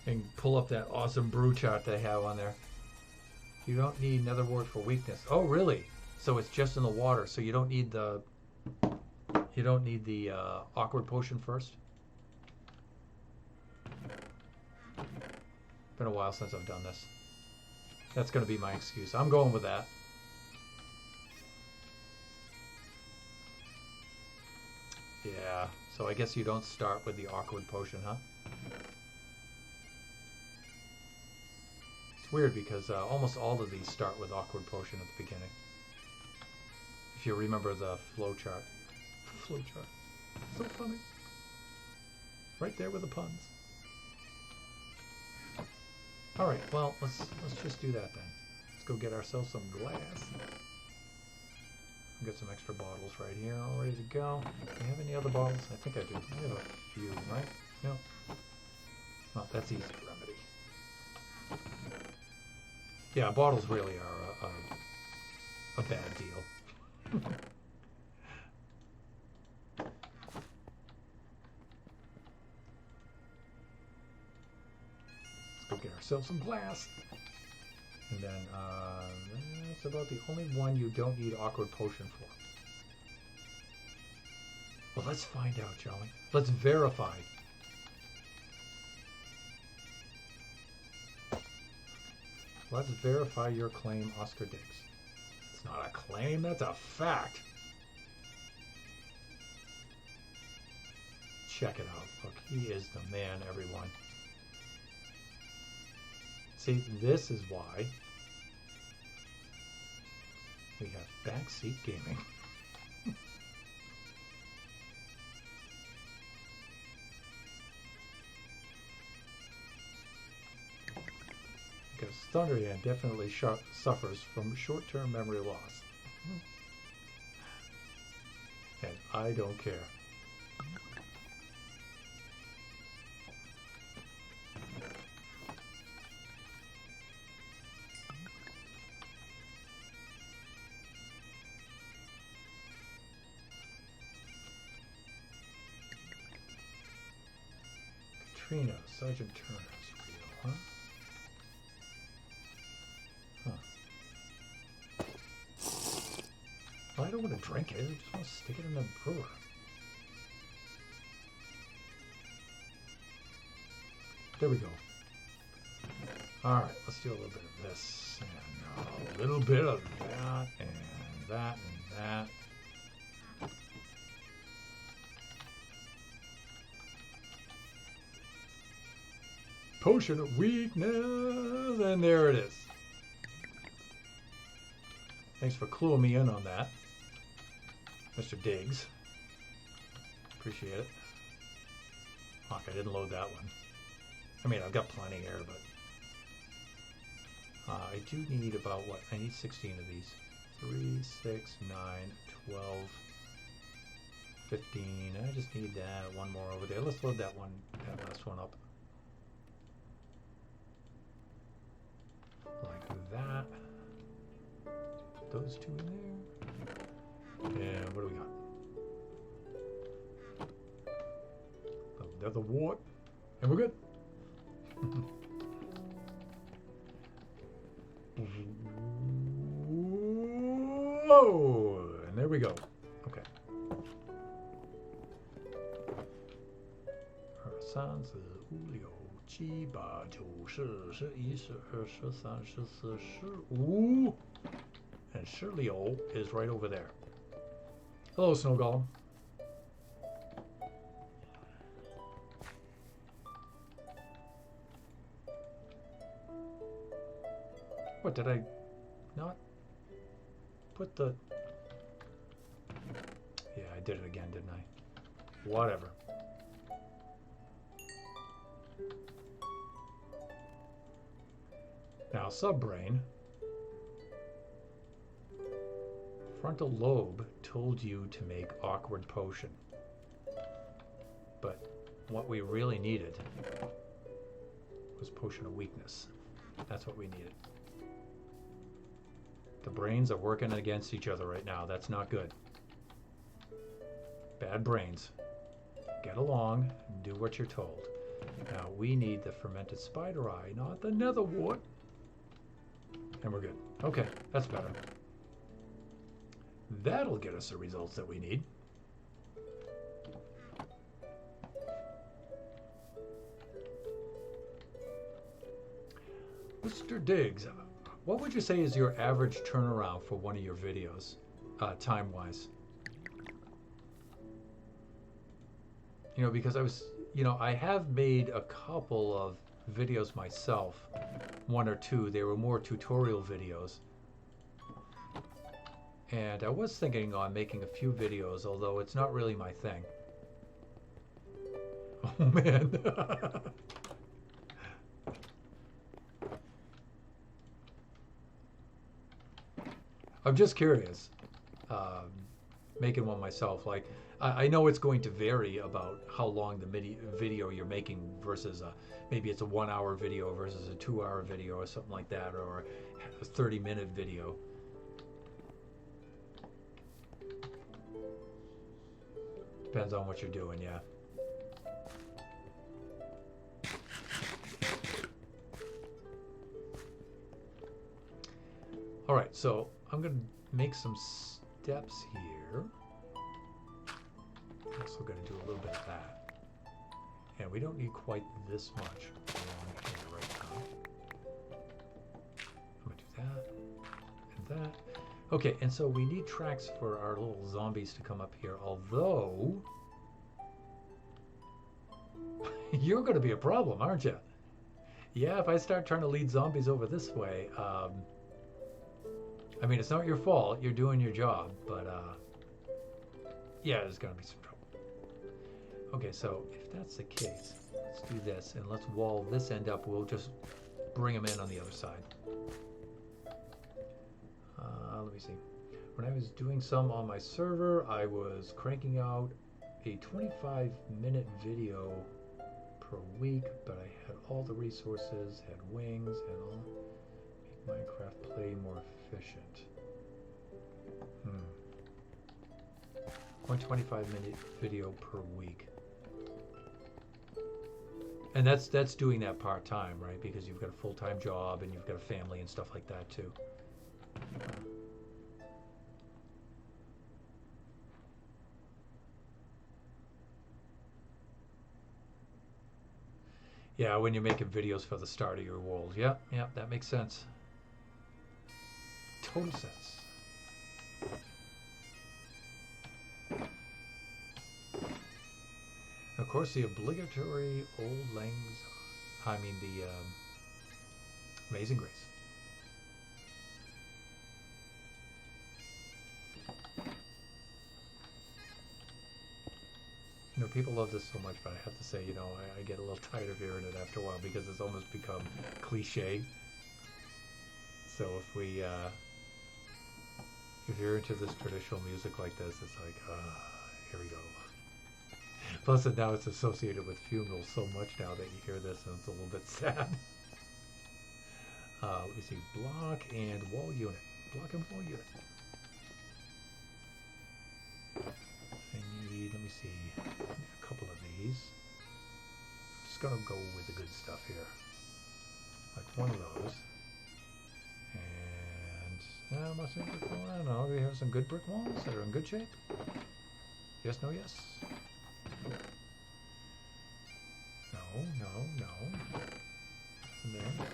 And pull up that awesome brew chart they have on there. You don't need another word for weakness. Oh, really? So it's just in the water. So you don't need the awkward potion first. Been a while since I've done this. That's going to be my excuse. I'm going with that. Yeah. So I guess you don't start with the awkward potion, huh? Weird because almost all of these start with awkward potion at the beginning. If you remember the flow chart. Flow chart. So funny. Right there with the puns. Alright, well, let's just do that then. Let's go get ourselves some glass. I've got some extra bottles right here all ready to go. Do I have any other bottles? I think I do. I have a few, right? No. Well, that's easy to remedy. Yeah, bottles really are a bad deal. Let's go get ourselves some glass. And then that's about the only one you don't need awkward potion for. Well, let's find out, shall we? Let's verify. Let's verify your claim, Oscar Diggs. It's not a claim, that's a fact. Check it out. Look, he is the man, everyone. See, this is why we have backseat gaming. Because Thunderyan definitely suffers from short-term memory loss. And I don't care. Katrina, Sergeant Turner's real, huh? Well, I don't want to drink it. I just want to stick it in the brewer. There we go. All right, let's do a little bit of this and a little bit of that and that and that. Potion of weakness, and there it is. Thanks for cluing me in on that, Mr. Diggs. Appreciate it. Fuck, I didn't load that one. I mean, I've got plenty here, but I do need about, what? I need 16 of these. 3, 6, 9, 12, 15. I just need that. One more over there. Let's load that last one up. Like that. Those two in there. And what do we got? Another wart. And we're good. Whoa! And there we go. Okay. 2、3、4、5、6、7、8、9、10、11、12、13、14、15. And Shirley is right over there. Hello, Snow Golem. What, did I not put the... Yeah, I did it again, didn't I? Whatever. Now, subbrain. Frontal lobe told you to make awkward potion. But what we really needed was potion of weakness. That's what we needed. The brains are working against each other right now. That's not good. Bad brains. Get along and do what you're told. Now we need the fermented spider eye, not the netherwort. And we're good. Okay, that's better. That'll get us the results that we need. Mr. Diggs, what would you say is your average turnaround for one of your videos, time-wise? You know, because I have made a couple of videos myself, one or two. They were more tutorial videos. And I was thinking on making a few videos, although it's not really my thing. Oh, man. I'm just curious, making one myself. Like, I know it's going to vary about how long the video you're making versus maybe it's a 1 hour video versus a 2 hour video or something like that, or a 30-minute video. Depends on what you're doing, yeah. All right, so I'm going to make some steps here. Also going to do a little bit of that. And we don't need quite this much along here right now. I'm going to do that and that. Okay, and so we need tracks for our little zombies to come up here, although you're going to be a problem, aren't you? Yeah, if I start trying to lead zombies over this way, I mean, it's not your fault. You're doing your job, but yeah, there's going to be some trouble. Okay, so if that's the case, let's do this, and let's wall this end up. We'll just bring them in on the other side. Let me see. When I was doing some on my server, I was cranking out a 25-minute video per week, but I had all the resources, had wings, and all. Make Minecraft play more efficient. 125-minute video per week. And that's doing that part-time, right? Because you've got a full-time job and you've got a family and stuff like that too. Yeah, when you're making videos for the start of your world. Yeah, that makes sense. Total sense. Of course, the obligatory Old Lang Syne, the Amazing Grace. You know, people love this so much, but I have to say, I get a little tired of hearing it after a while because it's almost become cliche. So if you're into this traditional music like this, it's like, here we go. Plus, now it's associated with funerals so much now that you hear this and it's a little bit sad. Let me see, block and wall unit. Block and wall unit. I need, let me see, a couple of these. I'm just going to go with the good stuff here. Like one of those. And must be brick wall. I don't know. We have some good brick walls that are in good shape. Yes, no, yes. No. Nothing there.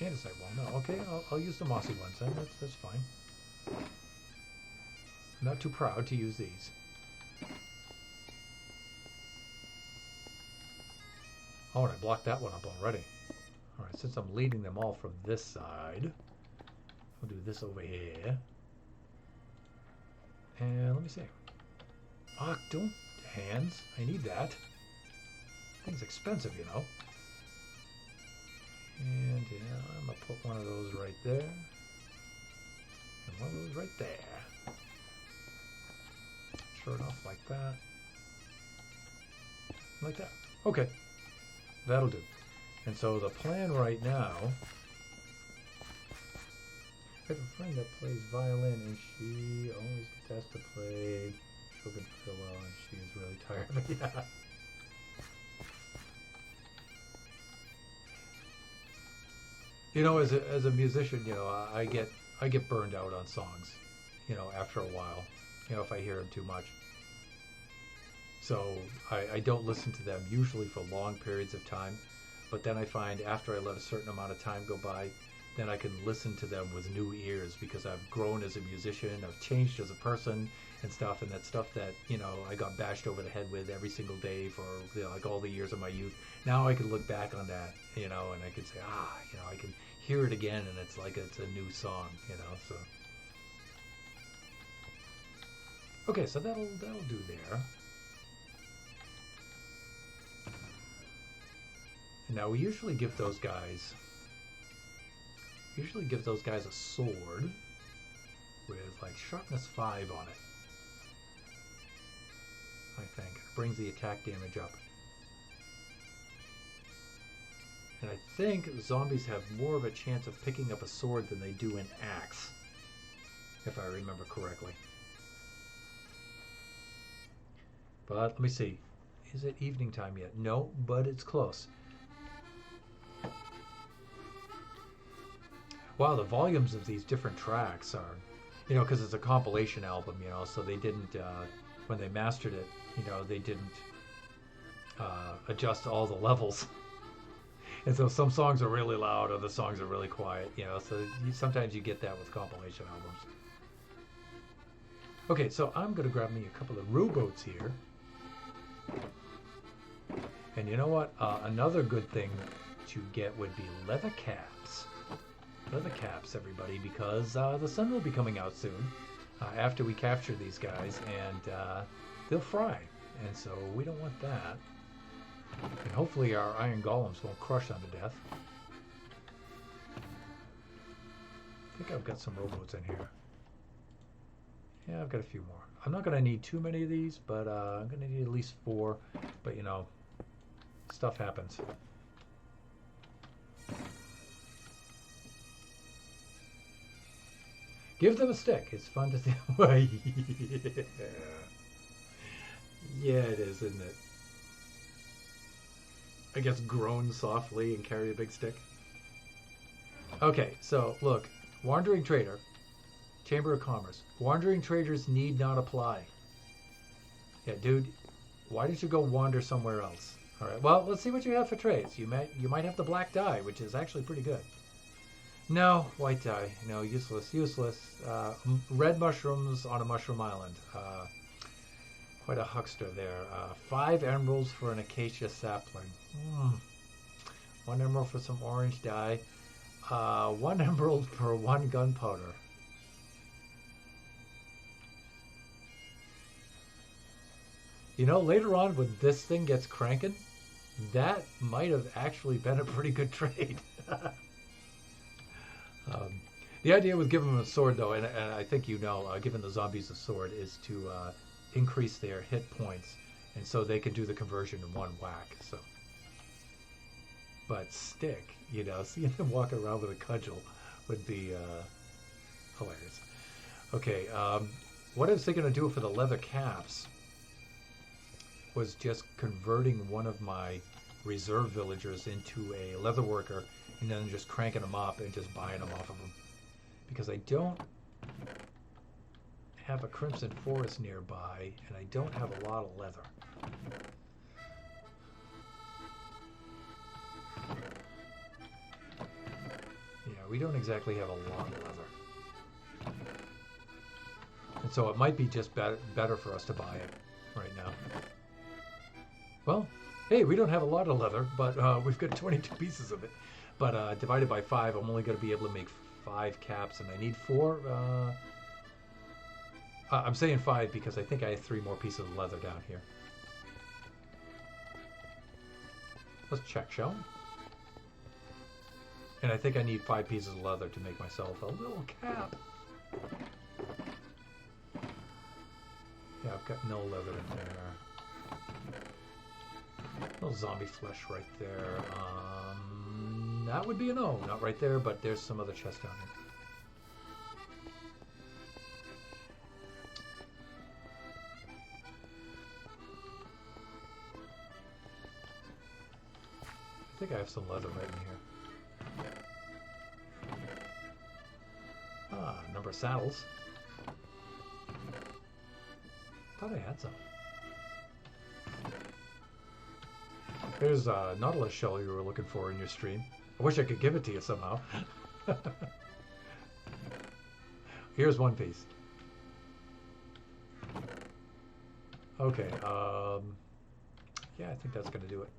Andesite wall. No. Okay, I'll use the mossy ones then. That's fine. I'm not too proud to use these. Oh, and I blocked that one up already. All right, since I'm leading them all from this side, I'll do this over here. And let me see. Ah, don't hands. I need that. Thing's expensive, you know. And yeah, I'm gonna put one of those right there. And one of those right there. Shirt off like that. Like that. Okay. That'll do. And so the plan right now, I have a friend that plays violin and she always gets asked to play Shogun Farewell and she is really tired of it. Yeah. You know, as a musician, you know, I get burned out on songs, you know, after a while, you know, if I hear them too much. So I don't listen to them usually for long periods of time, but then I find after I let a certain amount of time go by, then I can listen to them with new ears because I've grown as a musician, I've changed as a person and stuff, and that stuff that, you know, I got bashed over the head with every single day for, you know, like all the years of my youth. Now I can look back on that, you know, and I can say, you know, I can hear it again and it's like it's a new song, you know, so. Okay, so that'll do there. Now we usually give those guys a sword with like sharpness 5 on it. I think it brings the attack damage up. And I think zombies have more of a chance of picking up a sword than they do an axe, if I remember correctly. But let me see. Is it evening time yet? No, but it's close. Wow, the volumes of these different tracks are, you know, because it's a compilation album, you know, so they didn't, when they mastered it, you know, they didn't adjust all the levels. And so some songs are really loud, other songs are really quiet, you know, so sometimes you get that with compilation albums. Okay, so I'm going to grab me a couple of rowboats here. And you know what? Another good thing to get would be leather caps. Leather caps, everybody, because the sun will be coming out soon after we capture these guys, and they'll fry, and so we don't want that. And hopefully our iron golems won't crush them to death. I think I've got some rowboats in here. Yeah, I've got a few more. I'm not going to need too many of these, but I'm going to need at least 4. But, you know, stuff happens. Give them a stick. It's fun to see. Yeah. Yeah, it is, isn't it? I guess groan softly and carry a big stick. Okay, so look. Wandering Trader. Chamber of Commerce. Wandering traders need not apply. Yeah, dude. Why did you go wander somewhere else? All right. Well, let's see what you have for trades. You might have the black dye, which is actually pretty good. No, white dye. No, useless. Red mushrooms on a mushroom island. Quite a huckster there. 5 emeralds for an acacia sapling. 1 emerald for some orange dye. 1 emerald for 1 gunpowder. You know, later on when this thing gets cranking, that might have actually been a pretty good trade. The idea with giving them a sword, though, and I think you know, giving the zombies a sword is to increase their hit points, and so they can do the conversion in 1 whack. So, but stick, you know, seeing them walk around with a cudgel would be hilarious. Okay, what I was thinking of doing for the leather caps was just converting one of my reserve villagers into a leather worker and then just cranking them up and just buying them off of them. Because I don't have a Crimson Forest nearby and I don't have a lot of leather. Yeah, we don't exactly have a lot of leather. And so it might be just better for us to buy it right now. Well, Hey, we don't have a lot of leather, but we've got 22 pieces of it. But divided by 5, I'm only going to be able to make 5 caps, and I need 4. I'm saying 5 because I think I have 3 more pieces of leather down here. Let's check, shall we? And I think I need 5 pieces of leather to make myself a little cap. Yeah, I've got no leather in there. No zombie flesh right there. That would be a no. Not right there, but there's some other chest down here. I think I have some leather right in here. Ah, number of saddles. Thought I had some. There's a Nautilus shell you were looking for in your stream. I wish I could give it to you somehow. Here's one piece. Okay, yeah, I think that's going to do it.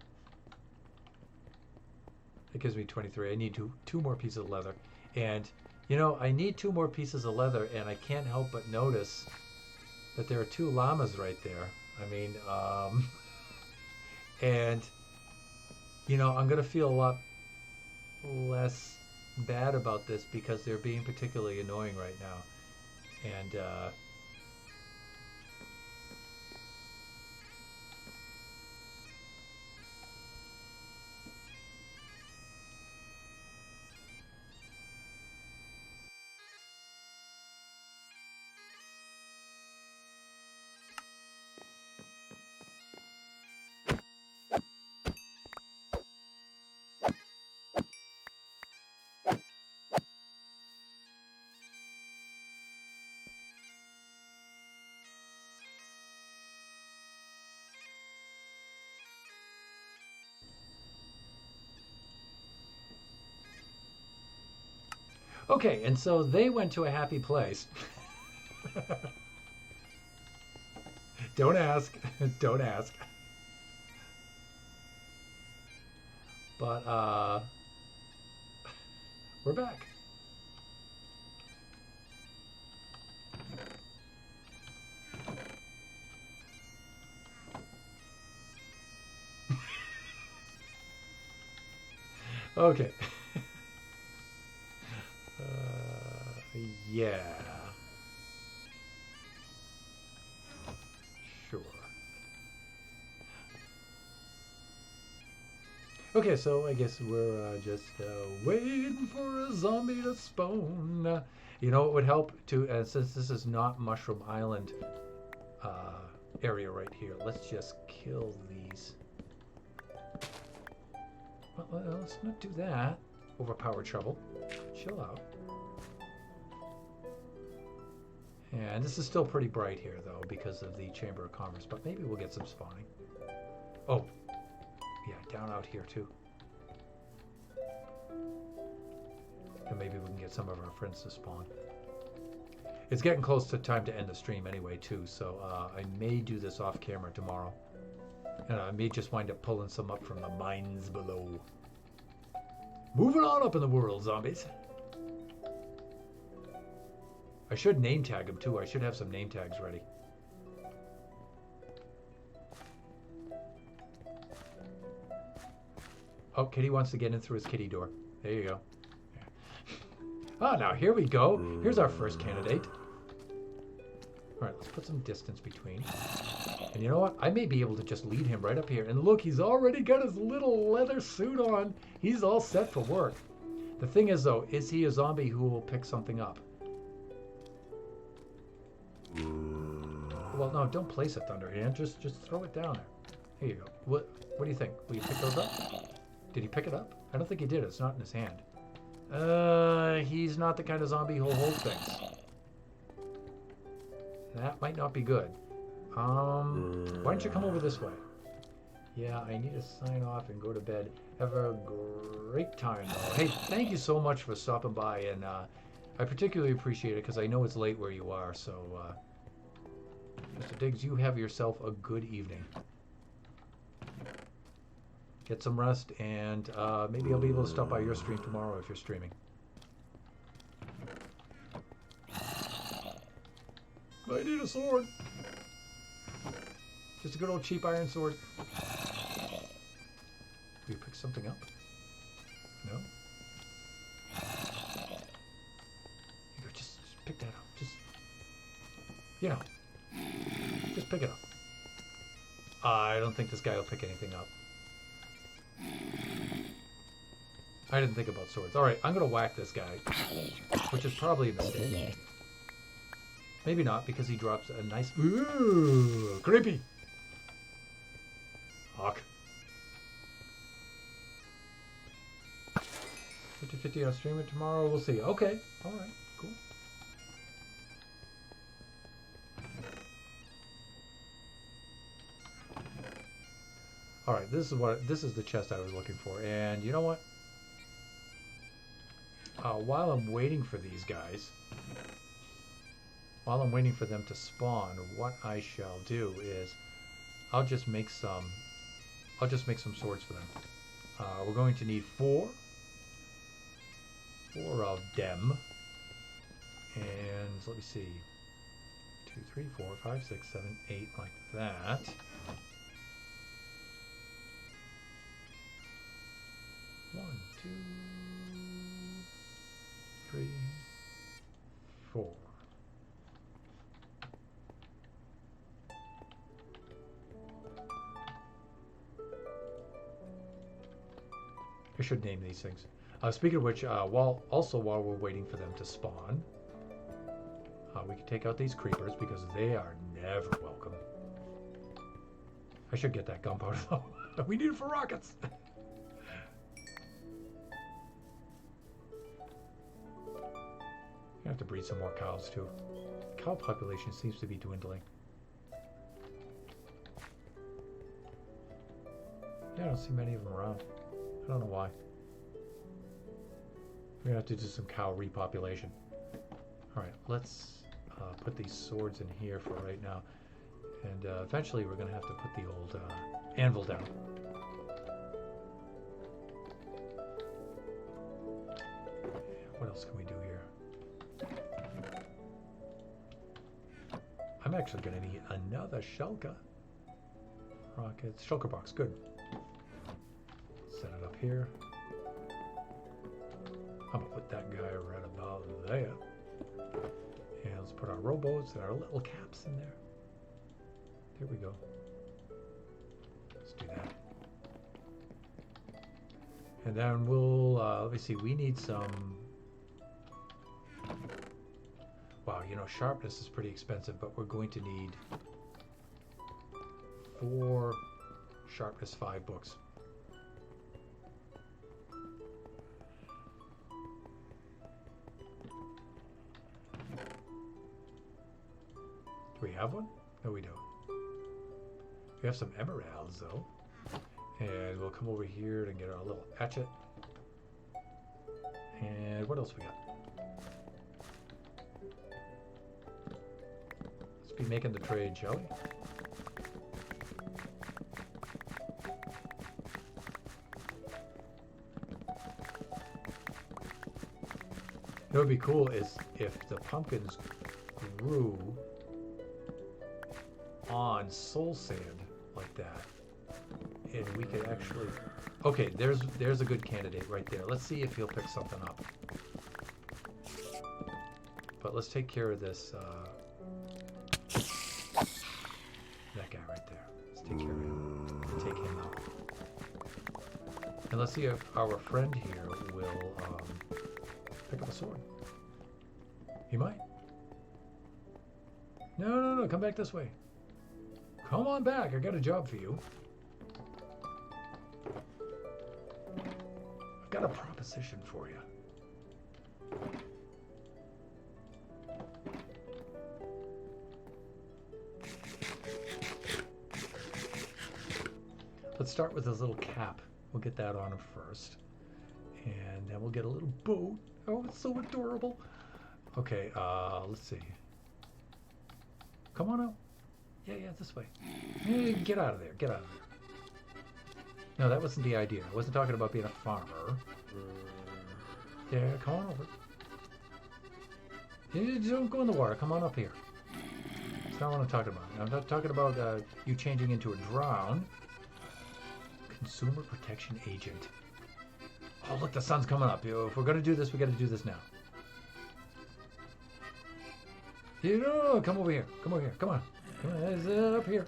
It gives me 23. I need two more pieces of leather. And, you know, I need 2 more pieces of leather, and I can't help but notice that there are 2 llamas right there. I mean, and, you know, I'm going to feel a lot less bad about this because they're being particularly annoying right now. And, okay, and so they went to a happy place. Don't ask. Don't ask. But, we're back. Okay. Yeah. Sure. Okay, so I guess we're just waiting for a zombie to spawn. You know what would help too, since this is not Mushroom Island area right here, let's just kill these. Well, let's not do that. Overpowered shovel. Chill out. And this is still pretty bright here, though, because of the Chamber of Commerce, but maybe we'll get some spawning. Oh, yeah, down out here, too. And maybe we can get some of our friends to spawn. It's getting close to time to end the stream anyway, too, so I may do this off camera tomorrow. And I may just wind up pulling some up from the mines below. Moving on up in the world, zombies. I should name tag them too. I should have some name tags ready. Oh, Kitty wants to get in through his kitty door. There you go. Ah, now here we go. Here's our first candidate. All right, let's put some distance between. And you know what? I may be able to just lead him right up here. And look, he's already got his little leather suit on. He's all set for work. The thing is, though, is he a zombie who will pick something up? Well, no, don't place it, Thunderhand. Just throw it down there. Here you go. What do you think? Will you pick those up? Did he pick it up? I don't think he did. It's not in his hand. He's not the kind of zombie who'll hold things. That might not be good. Why don't you come over this way? Yeah, I need to sign off and go to bed. Have a great time, though. Hey, thank you so much for stopping by, and I particularly appreciate it because I know it's late where you are, so Mr. Diggs, you have yourself a good evening. Get some rest, and maybe I'll be able to stop by your stream tomorrow if you're streaming. I need a sword. Just a good old cheap iron sword. Will you pick something up? No? You go, just pick that up. Just, you know, just pick it up. I don't think this guy will pick anything up. I didn't think about swords. Alright, I'm going to whack this guy, which is probably a mistake. Maybe not, because he drops a nice... Ooh, creepy! Hawk. 50-50, I'll stream it tomorrow. We'll see. Okay. Alright. Cool. Alright, this is the chest I was looking for. And you know what? While I'm waiting for these guys, while I'm waiting for them to spawn, what I shall do is I'll just make some swords for them. We're going to need four of them. And let me see. 2, 3, 4, 5, 6, 7, 8, like that. One, 2, 3, 4. I should name these things. Speaking of which, while we're waiting for them to spawn, we can take out these creepers because they are never welcome. I should get that gunpowder though. We need it for rockets. I have to breed some more cows too. Cow population seems to be dwindling. Yeah, I don't see many of them around. I don't know why. We're gonna have to do some cow repopulation. Alright, let's put these swords in here for right now. And eventually we're gonna have to put the old anvil down. What else can we do here? I'm actually gonna need another shulker. Rockets. Shulker box, good. Set it up here. I'm gonna put that guy right about there. And let's put our rowboats and our little caps in there. There we go. Let's do that. And then we'll, let me see, we need some... Wow, you know, sharpness is pretty expensive, but we're going to need 4 sharpness 5 books. Do we have one? No, we don't. We have some emeralds, though. And we'll come over here and get our little hatchet. And what else we got? Let's be making the trade, shall we? What would be cool is if the pumpkins grew on soul sand like that, and we could actually... Okay, there's a good candidate right there. Let's see if he'll pick something up. But let's take care of this that guy right there. Let's take care of him. Take him out. And let's see if our friend here will pick up a sword. He might. No, come back this way. Come on back, I got a job for you. I've got a proposition for you. Let's start with his little cap. We'll get that on him first. And then we'll get a little boat. Oh, it's so adorable. Okay, let's see. Come on out. Yeah, this way. Hey, get out of there. Get out of there. No, that wasn't the idea. I wasn't talking about being a farmer. Yeah, come on over. You don't go in the water. Come on up here. That's not what I'm talking about. I'm not talking about you changing into a drown. Consumer protection agent. Oh, look, the sun's coming up. If we're going to do this, we got to do this now. You know, come over here. Come over here. Come on. Come on. It's up here.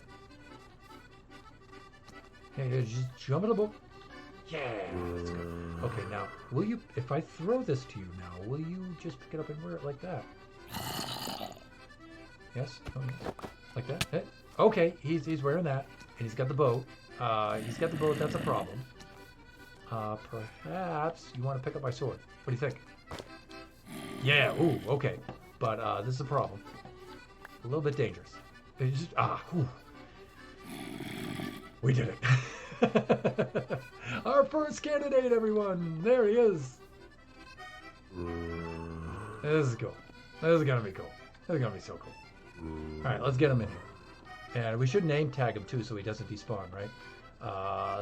Hey, just jump in the boat. Yeah, that's good. Okay, now, will you, if I throw this to you now, will you just pick it up and wear it like that? Yes? Oh, yes. Like that? Hey. Okay, he's wearing that, and he's got the boat. He's got the boat, that's a problem. Perhaps you want to pick up my sword. What do you think? Yeah, ooh, okay. But this is a problem. A little bit dangerous. It's just, whew. We did it. Our first candidate, everyone. There he is. This is cool. This is gonna be cool. This is gonna be so cool. All right, let's get him in here. And we should name tag him too, so he doesn't despawn, right?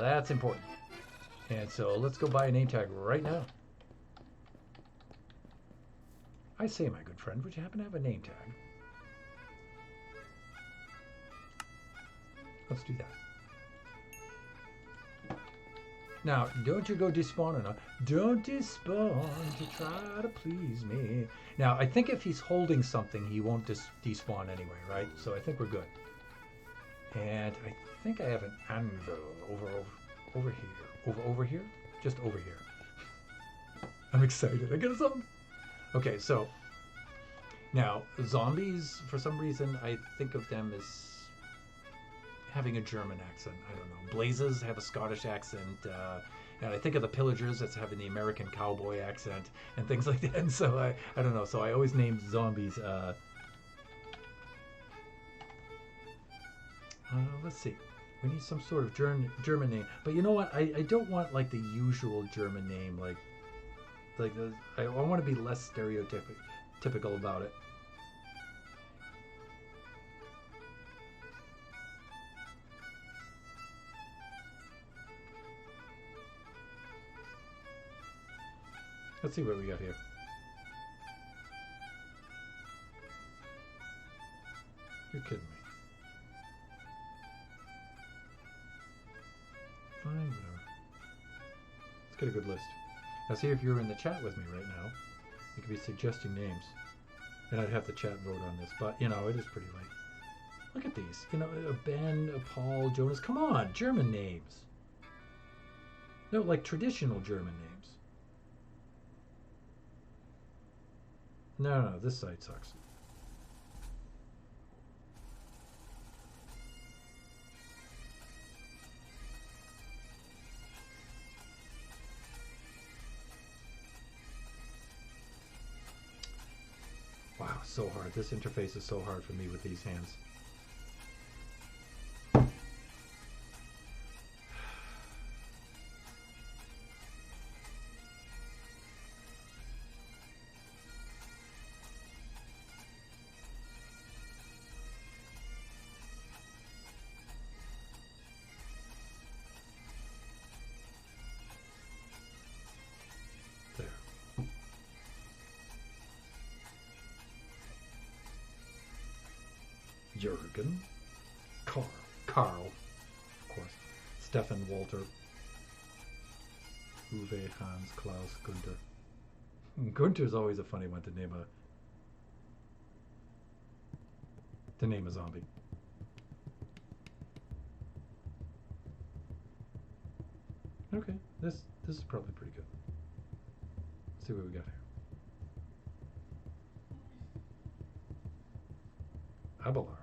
That's important. And so let's go buy a name tag right now. I say, my good friend, would you happen to have a name tag? Let's do that. Now, don't you go despawning. Don't despawn to try to please me. Now, I think if he's holding something, he won't despawn anyway, right? So I think we're good. And I think I have an anvil over here. Over here? Just over here. I'm excited. I got something. Okay, so now zombies, for some reason, I think of them as having a German accent. I don't know. Blazes have a Scottish accent, and I think of the pillagers as having the American cowboy accent and things like that. And so I don't know. So I always name zombies. Let's see. We need some sort of German name. But you know what? I don't want like the usual German name. I want to be less stereotypical about it. Let's see what we got here. You're kidding me. Fine, whatever. Let's get a good list. Now see if you're in the chat with me right now. You could be suggesting names. And I'd have the chat vote on this, but you know, it is pretty late. Look at these. You know, Ben, Paul, Jonas. Come on, German names. No, like traditional German names. No, this site sucks. Wow, so hard. This interface is so hard for me with these hands. Jürgen, Karl, of course, Stefan, Walter, Uwe, Hans, Klaus, Gunther. Gunther's always a funny one to name a zombie. Okay, this is probably pretty good. Let's see what we got here. Abelard.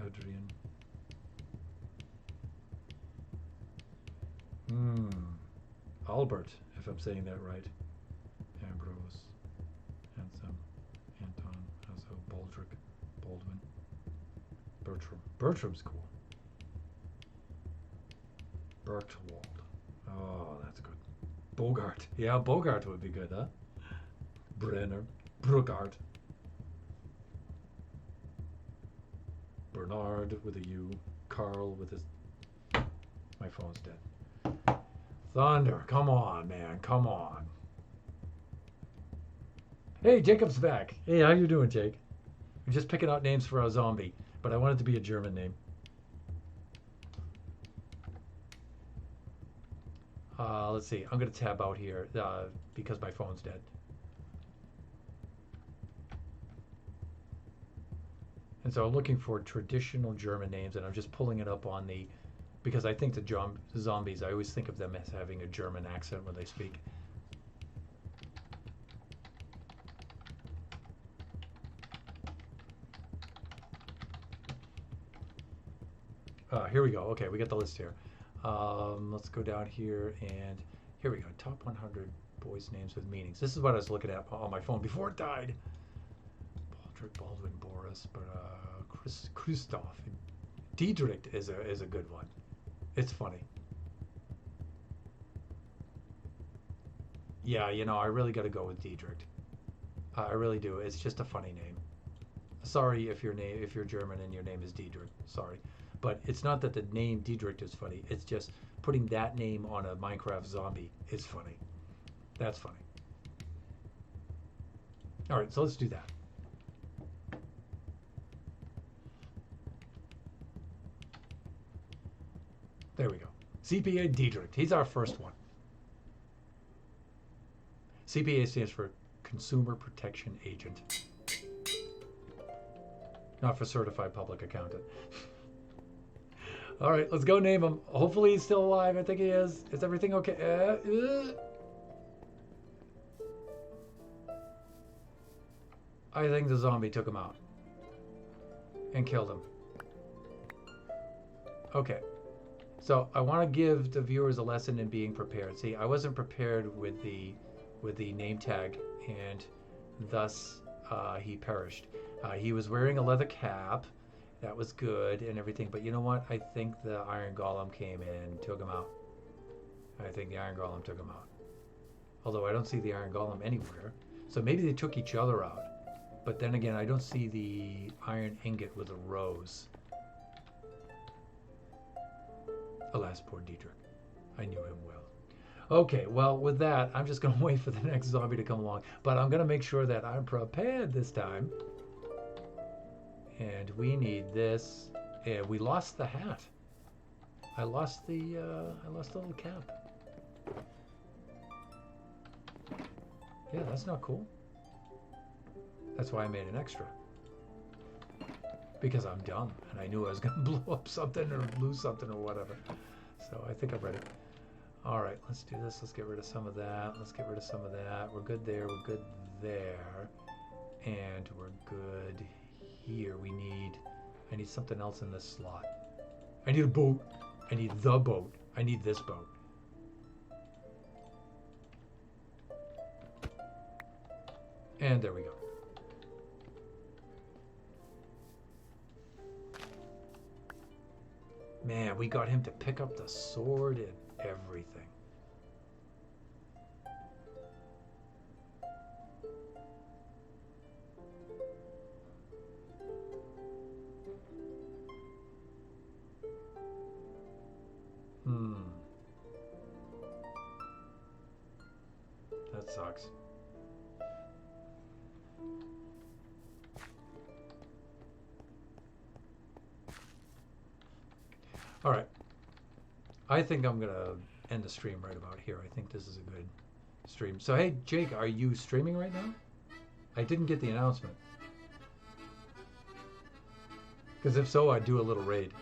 Adrian. Albert, if I'm saying that right. Ambrose. Handsome. Anton. Hasso. Baldric. Baldwin. Bertram. Bertram's cool. Bertwald. Oh, that's good. Bogart. Yeah, Bogart would be good, huh? Brenner. Brugard. Bernard with a U. Carl with his... My phone's dead. Thunder, come on, man, come on. Hey, Jacob's back. Hey, how you doing, Jake? We're just picking out names for our zombie, but I want it to be a German name. Let's see. I'm going to tab out here because my phone's dead. And so I'm looking for traditional German names, and I'm just pulling it up on the... Because I think the zombies, I always think of them as having a German accent when they speak. Here we go. Okay, we got the list here. Let's go down here, and here we go. Top 100 boys' names with meanings. This is what I was looking at on my phone before it died. Baldric, Baldwin, Boris, but Christoph. Diedrich is a good one. It's funny. Yeah, you know, I really got to go with Diedrich. I really do. It's just a funny name. Sorry if you're German and your name is Diedrich. Sorry. But it's not that the name Diedrich is funny. It's just putting that name on a Minecraft zombie is funny. That's funny. All right, so let's do that. There we go. CPA Diedrich. He's our first one. CPA stands for Consumer Protection Agent. Not for Certified Public Accountant. All right, let's go name him. Hopefully he's still alive. I think he is. Is everything okay? I think the zombie took him out and killed him. Okay. So I want to give the viewers a lesson in being prepared. See, I wasn't prepared with the name tag, and thus he perished. He was wearing a leather cap. That was good and everything, but you know what? I think the Iron Golem came in and took him out. I think the Iron Golem took him out. Although I don't see the Iron Golem anywhere. So maybe they took each other out. But then again, I don't see the iron ingot with a rose. Alas, poor Diedrich. I knew him well. Okay, well, with that, I'm just going to wait for the next zombie to come along. But I'm going to make sure that I'm prepared this time. And we need this. And we lost the hat. I lost the little cap. Yeah, that's not cool. That's why I made an extra. Because I'm dumb and I knew I was going to blow up something or lose something or whatever. So I think I'm ready. All right, let's do this. Let's get rid of some of that. Let's get rid of some of that. We're good there. We're good there. And we're good here. I need something else in this slot. I need a boat. I need the boat. I need this boat. And there we go. Man, we got him to pick up the sword and everything. That sucks. All right. I think I'm going to end the stream right about here. I think this is a good stream. So, hey, Jake, are you streaming right now? I didn't get the announcement. Because if so, I'd do a little raid.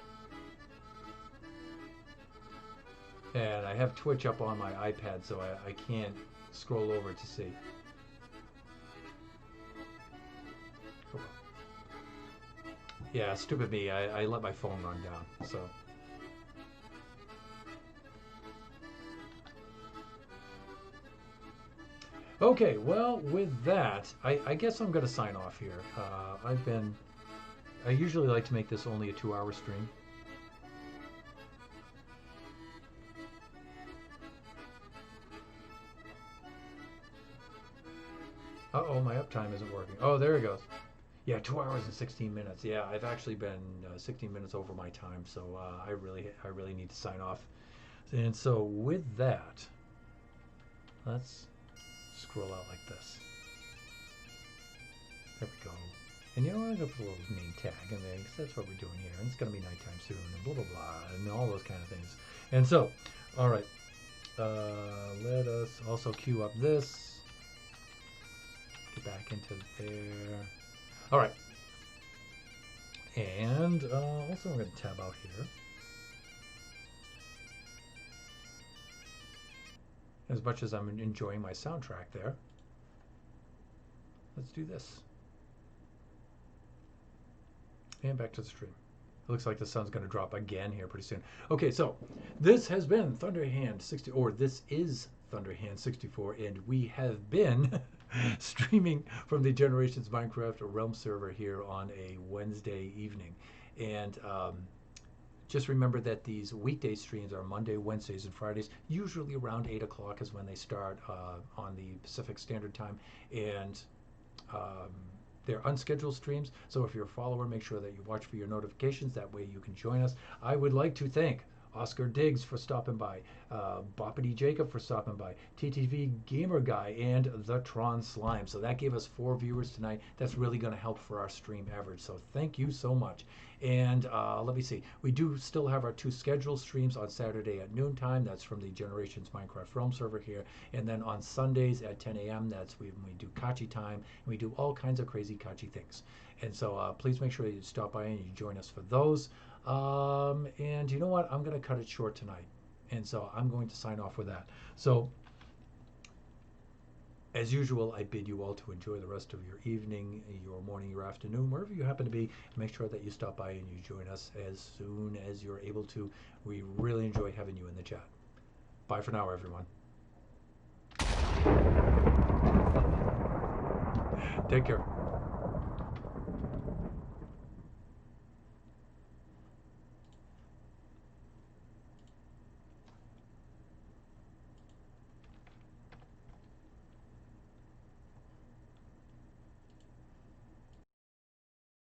And I have Twitch up on my iPad, so I can't scroll over to see. Oh. Yeah, stupid me. I let my phone run down, so... Okay, well, with that, I guess I'm going to sign off here. I usually like to make this only a 2-hour stream. Uh-oh, my uptime isn't working. Oh, there it goes. Yeah, 2 hours and 16 minutes. Yeah, I've actually been 16 minutes over my time, so I really need to sign off. And so with that, let's scroll out like this. There we go. And you know what? I'm gonna put a little name tag in there because that's what we're doing here, and it's gonna be nighttime soon, and blah blah blah, and all those kind of things. And so, all right, let us also queue up this. Get back into there. All right. And also I'm going to tab out here. As much as I'm enjoying my soundtrack there, let's do this. And back to the stream. It looks like the sun's going to drop again here pretty soon. Okay, so this has been Thunderhand 60, or this is Thunderhand 64, and we have been streaming from the Generations Minecraft Realm server here on a Wednesday evening. And just remember that these weekday streams are Monday, Wednesdays, and Fridays. Usually around 8 o'clock is when they start on the Pacific Standard Time. And they're unscheduled streams, so if you're a follower, make sure that you watch for your notifications. That way you can join us. I would like to thank Oscar Diggs for stopping by, Boppity Jacob for stopping by, TTV Gamer Guy, and the Tron Slime. So that gave us 4 viewers tonight. That's really going to help for our stream average. So thank you so much. And let me see. We do still have our 2 scheduled streams on Saturday at noontime. That's from the Generations Minecraft Realm server here. And then on Sundays at 10 a.m. That's when we do Kachi time. And we do all kinds of crazy Kachi things. And so please make sure that you stop by and you join us for those. And you know what? I'm going to cut it short tonight. And so I'm going to sign off with that. So, as usual, I bid you all to enjoy the rest of your evening, your morning, your afternoon, wherever you happen to be. Make sure that you stop by and you join us as soon as you're able to. We really enjoy having you in the chat. Bye for now, everyone. Take care.